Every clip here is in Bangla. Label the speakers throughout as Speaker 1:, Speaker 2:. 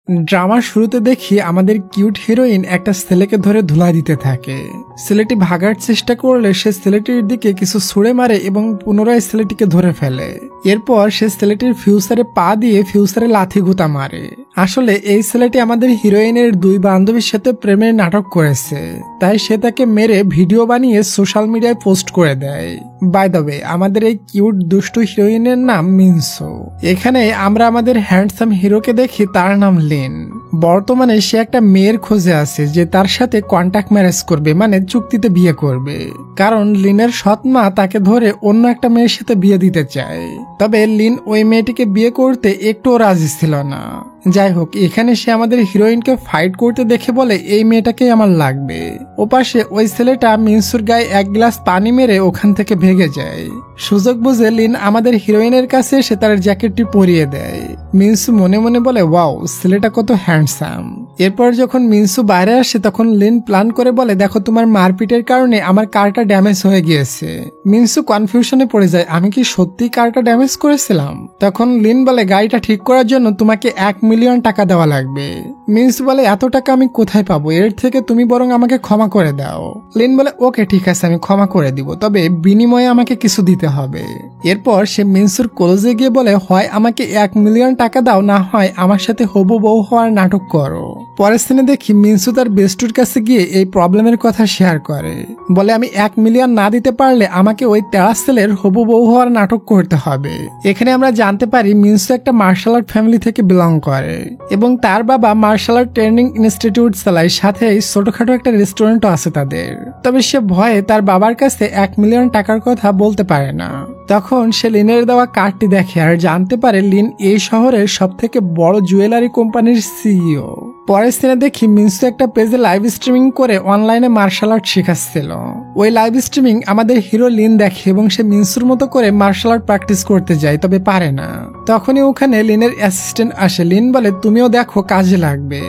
Speaker 1: ড্রামার শুরুতে দেখি আমাদের কিউট হিরোইন একটা ছেলেকে ধরে ধুলাই দিতে থাকে। ছেলেটি ভাগার চেষ্টা করলে সে ছেলেটির দিকে কিছু ছুঁড়ে মারে এবং পুনরায় ছেলেটিকে ধরে ফেলে। এরপর সে ছেলেটির ফিউচারে পা দিয়ে ফিউচারে লাথি গুতা মারে। আসলে এই ছেলেটি আমাদের হিরোইনের দুই বান্ধবীর সাথে প্রেমের নাটক করেছে, তাই সে তাকে মেরে ভিডিও বানিয়ে সোশ্যাল মিডিয়ায় পোস্ট করে দেয়। বাই দ্য ওয়ে, আমাদের এই কিউট দুষ্টু হিরোইনের নাম মিনসো। এখানে আমরা আমাদের হ্যান্ডসাম হিরোকে দেখি, তার নাম লিন। বর্তমানে সে একটা মেয়ের খোঁজে আছে যে তার সাথে কন্ট্যাক্ট ম্যারেজ করবে, মানে চুক্তিতে বিয়ে করবে, কারণ লিনের সৎ মা তাকে ধরে অন্য একটা মেয়ের সাথে বিয়ে দিতে চায়। তবে লিন ওই মেয়েটিকে বিয়ে করতে একটুও রাজি ছিল না। যাই হোক, এখানে সে আমাদের হিরোইনকে ফাইট করতে দেখে বলে এই মেয়েটাকেই আমার লাগবে। ওপাশে ওই ছেলেটা মিনসুর গায়ে এক গ্লাস পানি মেরে ওখান থেকে ভেগে যায়। সুযোগ বুঝে লিন আমাদের হিরোইনের কাছে এসে তার জ্যাকেটটি পরিয়ে দেয়। মিনসু মনে মনে বলে, ওয়াও, ছেলেটা কত হ্যান্ডসাম। এরপর যখন মিনসু বাইরে আসে তখন লিন প্ল্যান করে বলে, দেখো, তোমার মারপিটের কারণে আমার কারটা ড্যামেজ হয়ে গিয়েছে। মিনসু কনফিউশনে পড়ে যায়, আমি কি সত্যি কারটা ড্যামেজ করেছিলাম? তখন লিন বলে, গাড়িটা ঠিক করার জন্য তোমাকে 1 মিলিয়ন টাকা দেওয়া লাগবে। মিনসু বলে, এত টাকা আমি কোথায় পাবো? এর থেকে তুমি বরং আমাকে ক্ষমা করে দাও। লিন বলে, ওকে ঠিক আছে, আমি ক্ষমা করে দিব, তবে বিনিময়ে আমাকে কিছু দিতে হবে। এরপর সে মিনসুর কলেজে গিয়ে বলে, হয় আমাকে 1 মিলিয়ন টাকা দাও, না হয় আমার সাথে হবু বউ হওয়ার নাটক করো। পরের দিনে দেখি মিনসু তার বেস্টুর কাছে গিয়ে এই প্রবলেমের কথা শেয়ার করে। বলে, আমি 1 মিলিয়ন না দিতে পারলে আমাকে ওই টেরাস ছেলের হবু বউ হওয়ার নাটক করতে হবে। এখানে আমরা জানতে পারি মিনসু একটা মার্শাল আর্ট ফ্যামিলি থেকে বিলং করে এবং তার বাবা মার্শাল আর্ট ট্রেনিং ইনস্টিটিউট চালায়, সাথে ছোটখাটো একটা রেস্টুরেন্টও আছে তাদের। তবে সে ভয়ে তার বাবার কাছে 1 মিলিয়ন টাকার কথা বলতে পারে না। তখন সে লিনের দেওয়া কার্ডটি দেখে আর জানতে পারে লিন এই শহরের সব থেকে বড় জুয়েলারি কোম্পানির সিইও। পরের দিনে দেখি মিনসু একটা পেজে লাইভ স্ট্রিমিং করে অনলাইনে মার্শাল আর্ট শেখাচ্ছিল। ওই লাইভ স্ট্রিমিং আমাদের হিরো লিন দেখে এবং সে মিনসুর মতো করে মার্শাল আর্ট প্র্যাকটিস করতে যায়, তবে পারে না। তখনই ওখানে লিনের অ্যাসিস্ট্যান্ট আসে। লিন বলে, তুমিও দেখো, কাজে লাগবে।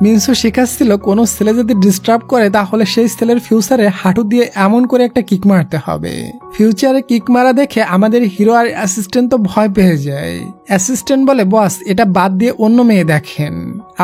Speaker 1: মিনসু শেখাচ্ছিল কোনো ছেলে যদি ডিস্টার্ব করে তাহলে সেই ছেলের ফিউচারে হাঁটু দিয়ে এমন করে একটা কিক মারতে হবে। ফিউচারে কিক মারা দেখে আমাদের হিরো আর অ্যাসিস্ট্যান্ট তো ভয় পেয়ে যায়। অ্যাসিস্ট্যান্ট বলে, বস, এটা বাদ দিয়ে অন্য মেয়ে দেখেন।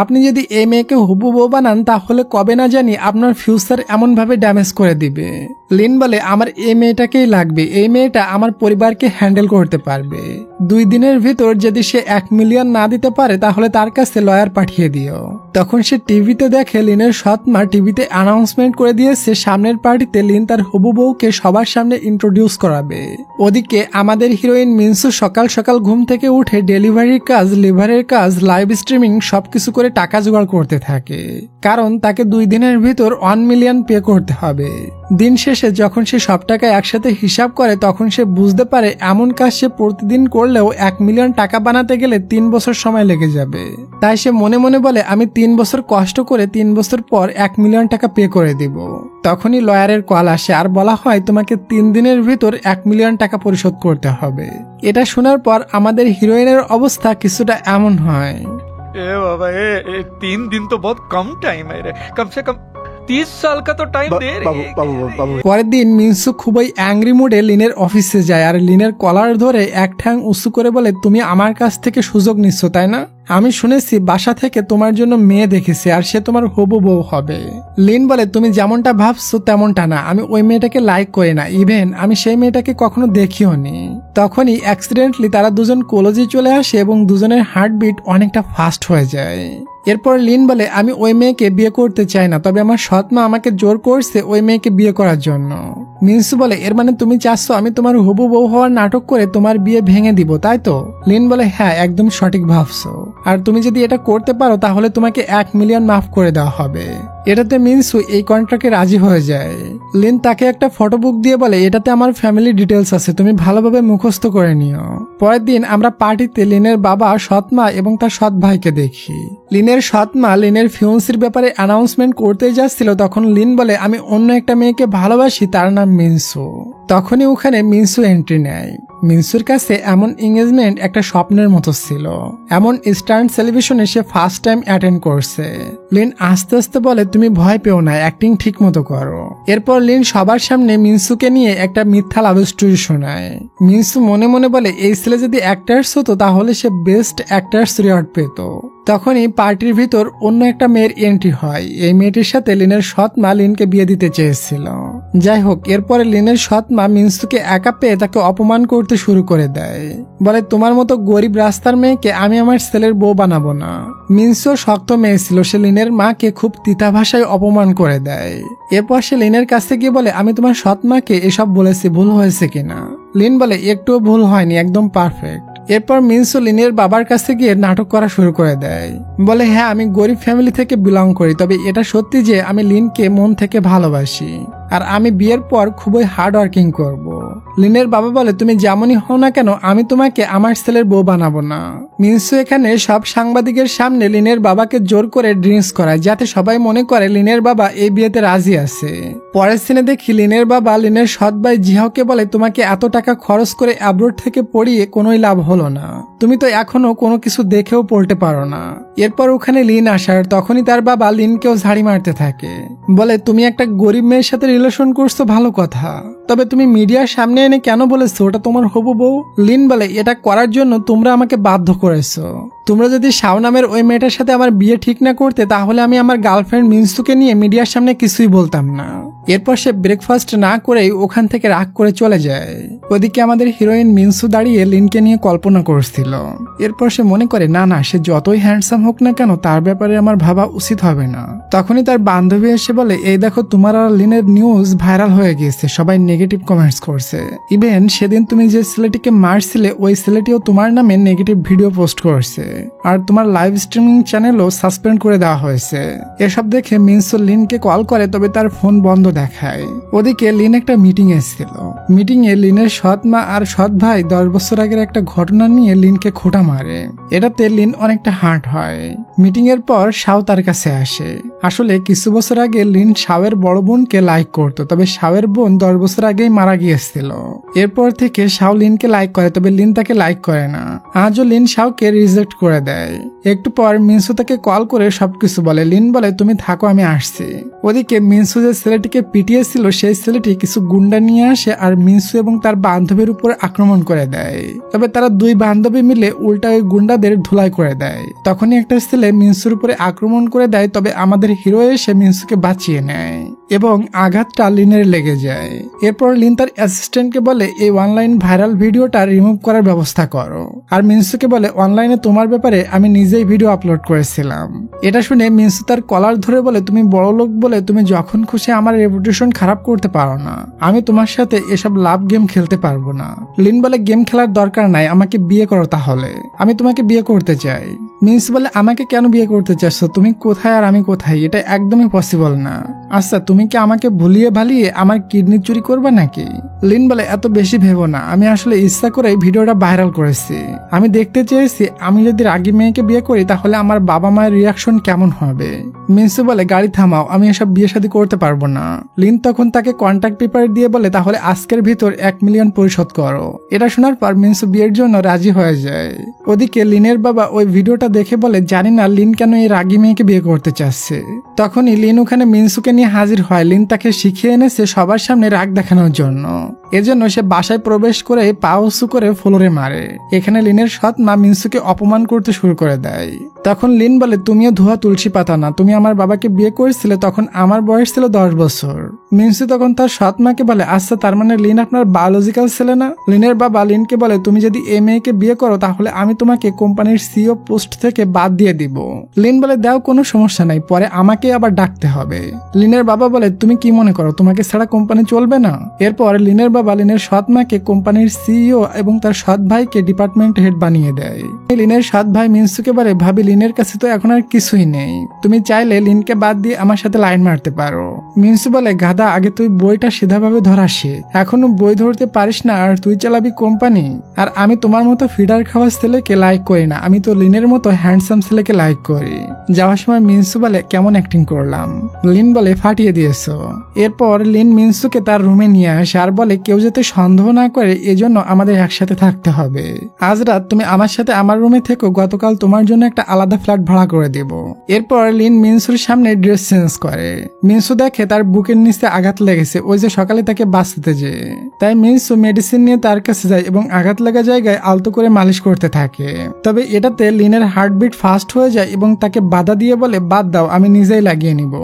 Speaker 1: আপনি যদি এই মেয়েকে হুবু বউ বানান তাহলে কবে না জানি আপনার ফিউচার এমন ভাবে ড্যামেজ করে দিবে। লিন বলে, আমার এই মেয়েটাকেই লাগবে, এই মেয়েটা আমার পরিবারকে হ্যান্ডেল করতে পারবে। 2 দিনের ভিতর যদি সে 1 মিলিয়ন না দিতে পারে তাহলে তার কাছে লয়ার পাঠিয়ে দিও। তখন সে টিভিতে দেখে লিনের সৎ মা টিভিতে অ্যানাউন্সমেন্ট করে দিয়েছে সামনের পার্টিতে লিন তার হবু বউকে সবার সামনে ইন্ট্রোডিউস করাবে। ওদিকে আমাদের হিরোইন মিনসু সকাল সকাল ঘুম থেকে উঠে ডেলিভারির কাজ, লিভারের কাজ, লাইভ স্ট্রিমিং সবকিছু করে টাকা জোগাড় করতে থাকে, কারণ তাকে 2 দিনের ভিতর 1 মিলিয়ন পে করতে হবে। দিন শেষে যখন সে সব টাকা একসাথে হিসাব করে তখন সে বুঝতে পারে এমন কাজ সে প্রতিদিন করলেও 1 মিলিয়ন টাকা বানাতে গেলে 3 বছর সময় লেগে যাবে। তাই সে মনে মনে বলে, আমি 3 বছর কষ্ট করে 3 বছর পর 1 মিলিয়ন টাকা পে করে দিব। তখনই লয়ারের কল আসে আর বলা হয় তোমাকে 3 দিনের ভিতর 1 মিলিয়ন টাকা পরিশোধ করতে হবে। এটা শোনার পর আমাদের হিরোইনের অবস্থা কিছুটা এমন হয়,
Speaker 2: ए बाबा, 3 दिन तो बहुत कम टाइम है रे, कम से कम 30 साल का तो टाइम दे रे।
Speaker 1: পরের দিন মিনসু খুবই অ্যাংরি মুডে লিনের অফিসে যায় আর লিনের কলার ধরে এক ঠ্যাং উঁচু করে বলে, তুমি আমার কাছ থেকে সুযোগ নিচ্ছ তাই না? আমি শুনেছি বাসা থেকে তোমার জন্য মেয়ে দেখেছে আর সে তোমার হবু বউ হবে। লিন বলে, তুমি যেমনটা ভাবছো তেমনটা না, আমি ওই মেয়েটাকে লাইক করি না, ইভেন আমি সেই মেয়েটাকে কখনো দেখিও নি। তখনই অ্যাক্সিডেন্টলি তারা দুজন কলেজে চলে আসে এবং দুজনের হার্টবিট অনেকটা ফাস্ট হয়ে যায়। এরপর লিন বলে, আমি ওই মেয়েকে বিয়ে করতে চাই না, তবে আমার সৎ মা আমাকে জোর করছে ওই মেয়েকে বিয়ে করার জন্য। মিনসু বলে, এর মানে তুমি চাচ্ছ আমি তোমার হবু বউ হওয়ার নাটক করে তোমার বিয়ে ভেঙে দিব, তাই তো? লিন বলে, হ্যাঁ, একদম সঠিক ভাবছো, আর তুমি যদি এটা করতে পারো তাহলে তোমাকে 1 মিলিয়ন মাফ করে দেওয়া হবে। এটাতে মিনসু এই কন্ট্রাক্টে রাজি হয়ে যায়। লিন তাকে একটা ফটোবুক দিয়ে বলে, এটাতে আমার ফ্যামিলি ডিটেলস আছে, তুমি ভালোভাবে মুখস্থ করে নিও। পরের দিন আমরা পার্টিতে লিনের বাবা, সৎ মা এবং তার সৎ ভাইকে দেখি। লিনের সৎ মা লিনের ফিয়ন্সির ব্যাপারে অ্যানাউন্সমেন্ট করতে যাচ্ছিল, তখন লিন বলে, আমি অন্য একটা মেয়েকে ভালোবাসি, তার নাম মিনসু। তখনই ওখানে মিনসু এন্ট্রি নেয়। মিনসুর কাছে এমন এঙ্গেজমেন্ট একটা স্বপ্নের মতো ছিল, এমন স্টান্ট সেলিব্রেশনে সে ফার্স্ট টাইম অ্যাটেন্ড করছে। লিন আস্তে আস্তে বলে, তুমি ভয় পেও না, অ্যাক্টিং ঠিক মতো করো। এরপর লিন সবার সামনে মিনসুকে নিয়ে একটা মিথ্যা লাভ স্টোরি শোনায়। মিনসু মনে মনে বলে, এই ছেলে যদি অ্যাক্টার্স হতো তাহলে সে বেস্ট অ্যাক্টার্স রিওয়ার্ড পেত। তখনই পার্টির ভিতর অন্য একটা মেয়ের এন্ট্রি হয়। এই মেয়েটির সাথে লিনের সৎ মা লিনকে বিয়ে দিতে চেয়েছিল। যাই হোক, এরপরে লিনের সৎ মা মিনসুকে একা পেয়ে তাকে অপমান করতে শুরু করে দেয়। বলে, তোমার মতো গরিব রাস্তার মেয়েকে আমি আমার ছেলের বউ বানাবো না। মিনসু শক্ত মেয়ে ছিল, সে লিনের মাকে খুব তিতা ভাষায় অপমান করে দেয়। এরপর সে লিনের কাছে গিয়ে বলে, আমি তোমার সৎ মাকে এসব বলেছি, ভুল হয়েছে কিনা? লিন বলে, একটুও ভুল হয়নি, একদম পারফেক্ট। এরপর মিনসু লিনের বাবার কাছে গিয়ে নাটক করা শুরু করে দেয়। বলে, হ্যাঁ, আমি গরিব ফ্যামিলি থেকে বিলং করি, তবে এটা সত্যি যে আমি লিনকে মন থেকে ভালোবাসি, আর আমি বিয়ের পর খুবই হার্ড ওয়ার্কিং করব। লিনের বাবা বলে, তুমি যেমনই হও না কেন, আমি তোমাকে আমার ছেলের বউ বানাবো না। মিনসু এখানে সব সাংবাদিকের সামনে লিনের বাবাকে জোর করে ড্রিঙ্কস করায়, যাতে সবাই মনে করে লিনের বাবা এই বিয়েতে রাজি আছে। পরের সিনে দেখি লিনের বাবা লিনের সৎ ভাই জিহাওকে বলে, তোমাকে এত টাকা খরচ করে অ্যাব্রোড থেকে পড়িয়ে কোনোই লাভ হলো না, তুমি তো এখনো কোনো কিছু দেখেও পড়তে পারো না। এরপর ওখানে লিন আসার, তখনই তার বাবা লিনকেও ঝাড়ি মারতে থাকে। বলে, তুমি একটা গরিব মেয়ের সাথে রিলেশন করছো ভালো কথা, তবে তুমি মিডিয়ার সামনে এনে কেন বলেছো ওটা তোমার হবু বউ? লিন বলে, এটা করার জন্য তোমরা আমাকে বাধ্য করেছো। তোমরা যদি শাও নামের ওই মেয়েটার সাথে আমার বিয়ে ঠিক না করতে, তাহলে আমি আমার গার্লফ্রেন্ড মিনসুকে নিয়ে মিডিয়ার সামনে কিছুই বলতাম না। এরপর সে ব্রেকফাস্ট না করেই ওখান থেকে রাগ করে চলে যায়। ওদিকে আমাদের হিরোইন মিনসু দাঁড়িয়ে লিনকে নিয়ে কল্পনা করছিল। এরপর সে মনে করে, না না, সে যতই হ্যান্ডসাম হোক না কেন, তার ব্যাপারে আমার ভাবা উচিত হবে না। তখনই তার বান্ধবী এসে বলে, এই দেখো, তোমার আর লিনের নিউজ ভাইরাল হয়ে গিয়েছে, সবাই নেগেটিভ কমেন্টস করছে। ইভেন সেদিন তুমি যে ছেলেটিকে মারছিলে, ওই ছেলেটিও তোমার নামে নেগেটিভ ভিডিও পোস্ট করছে, আর তোমার লাইভ স্ট্রিমিং চ্যানেলও সাসপেন্ড করে দেওয়া হয়েছে। এসব দেখে মিনসু লিনকে কল করে, তবে তার ফোন বন্ধ দেখায়। ওদিকে লিন একটা মিটিং এসেছিল। মিটিং এ লিনের সৎ মা আর সৎ ভাই 10 বছর আগের একটা ঘটনা নিয়ে লিনকে খোঁটা মারে। এটাতে লিন অনেকটা হার্ট হয়। মিটিং এর পর শাও তার কাছে আসে। আসলে কিছু বছর আগে লিন শাওয়ের বড় বোনকে লাইক করতো, তবে শাওয়ের বোন 10 বছর আগেই মারা গিয়েছিল। এরপর থেকে শাও লিনকে লাইক করে, তবে লিন তাকে লাইক করে না। আজও লিন শাওকে রিজেক্ট করে দেয়। একটু পর মিনসু তাকে কল করে সবকিছু বলে। লিন বলে, তুমি থাকো, আমি আসছি। ওদিকে মিনসু যে ছেলেটিকে পিটিয়েছিল, সেই ছেলেটি কিছু গুন্ডা নিয়ে আসে আর মিনসু এবং তার বান্ধবীর উপর আক্রমণ করে দেয়। তবে তারা দুই বান্ধবী মিলে উল্টা ওই গুন্ডাদের ধুলাই করে দেয়। তখনই একটা ছেলে মিনসুর উপরে আক্রমণ করে দেয়, তবে আমাদের হিরো এসে মিনসুকে বাঁচিয়ে নেয় এবং আঘাতটা লিনের লেগে যায়। এরপর লিন তার অ্যাসিস্ট্যান্টকে বলে, এই অনলাইন ভাইরাল ভিডিওটা রিমুভ করার ব্যবস্থা করো। আর মিনসুকে বলে, অনলাইনে তোমার ব্যাপারে আমি নিজেই ভিডিও আপলোড করেছিলাম। এটা শুনে মিনসু তার কলার ধরে বলে, তুমি বড় লোক বলে তুমি যখন খুশি আমার রেপুটেশন খারাপ করতে পারো না। আমি তোমার সাথে এসব লাভ গেম খেলতে পারবো না। লিন বলে, গেম খেলার দরকার নাই, আমাকে বিয়ে করো তাহলে, আমি তোমাকে বিয়ে করতে চাই। মিনসু বলে, আমাকে কেন বিয়ে করতে চাচ্ছ? তুমি কোথায় আর আমি কোথায়? এটা একদমই পসিবল না। আচ্ছা, তুমি কি আমাকে ভুলিয়ে ভালিয়ে আমার কিডনি চুরি করবে নাকি? লিন বলে, এত বেশি ভেবো না, আমি আসলে ইচ্ছা করে ভিডিওটা ভাইরাল করেছি। আমি দেখতে চেয়েছি আমি যদি রাগী মেয়েকে বিয়ে করি তাহলে আমার বাবা মায়ের রিয়াকশন কেমন হবে। মিনসু বলে, গাড়ি থামাও, আমি এসব বিয়ে শাদী করতে পারবো না। লিন তখন তাকে কন্ট্যাক্ট পেপার দিয়ে বলে, তাহলে আজকের ভিতর 1 মিলিয়ন পরিশোধ করো। এটা শোনার পর মিনসু বিয়ের জন্য রাজি হয়ে যায়। ওদিকে লিনের বাবা ওই ভিডিওটা দেখে বলে, জানি না লিন কেন এই রাগী মেয়েকে বিয়ে করতে চাচ্ছে। তখনই লিন ওখানে মিনসুকে নিয়ে হাজির হয়। লিন তাকে শিখিয়ে এনেছে সবার সামনে রাগ দেখানোর জন্য। এজন্য সে বাসায় প্রবেশ করে পা উঁচু করে ফ্লোরে মারে। এখানে লিনের সৎ মা মিনসুকে অপমান করতে শুরু করে দেয়। তখন লিন বলে, তুমিও ধোয়া তুলসী পাতা না, তুমি আমার বাবাকে বিয়ে করেছিলে তখন আমার বয়স ছিল 10 বছর। মিনসু তখন তার সৎ মাকে বলে, আচ্ছা, তার মানে লিন আপনার বায়োলজিক্যাল ছেলে না? লিনের বাবা লিনকে বলে, তুমি যদি এই মেয়েকে বিয়ে করো তাহলে আমি তোমাকে কোম্পানির সিইও পোস্ট থেকে বাদ দিয়ে দিব। লিন বলে, দাও, কোনো সমস্যা নাই, পরে আমাকে আবার ডাকতে হবে। লিনের বাবা বলে, তুমি কি মনে করো তোমাকে ছাড়া কোম্পানি চলবে না? এরপর লিনের বাবা লিনের সৎ মাকে কোম্পানির সিইও এবং তার সৎ ভাইকে ডিপার্টমেন্ট হেড বানিয়ে দেয়। লিনের সৎ ভাই মিনসুকে বলে, ভাবি, লিনের কাছে তো এখন আর কিছুই নেই, তুমি চাইলে লিনকে বাদ দিয়ে আমার সাথে লাইন মারতে পারো। মিনসু বলে, গাধা, আগে তুই বইটা সিধাভাবে ধরা শেখ, এখনো বই ধরতে পারিস না আর তুই চালাবি কোম্পানি? আর আমি তোমার মতো ফিডার খাওয়া ছেলেকে লাইক করি না, আমি তো লিনের মতো হ্যান্ডসাম ছেলেকে লাইক করি। যাওয়ার সময় মিনসু বলে, কেমন অ্যাক্টিং করলাম? লিন বলে, ফাটিয়ে দিয়েছো। এরপর লিন মিনসুকে তার রুমে নিয়ে আসে আর বলে, কেউ যাতে সন্দেহ না করে এজন্য আমাদের একসাথে থাকতে হবে। আজ রাত তুমি আমার সাথে আমার রুমে থেকো, গতকাল তোমার জন্য একটা আলাদা ফ্ল্যাট ভাড়া করে দেব। এরপর লিন মিনসুর সামনে ড্রেস চেঞ্জ করে। মিনসু দেখে তার বুকের নিচে আঘাত লেগেছে, ওই যে সকালে তাকে বাঁচাতে যে। তাই মিনসু মেডিসিন নিয়ে তার কাছে যায় এবং আঘাত লাগা জায়গায় আলতো করে মালিশ করতে থাকে। তবে এটাতে লিনের হার্টবিট ফাস্ট হয়ে যায় এবং তাকে বাধা দিয়ে বলে, বাদ দাও, আমি নিজেই লাগিয়ে নিব।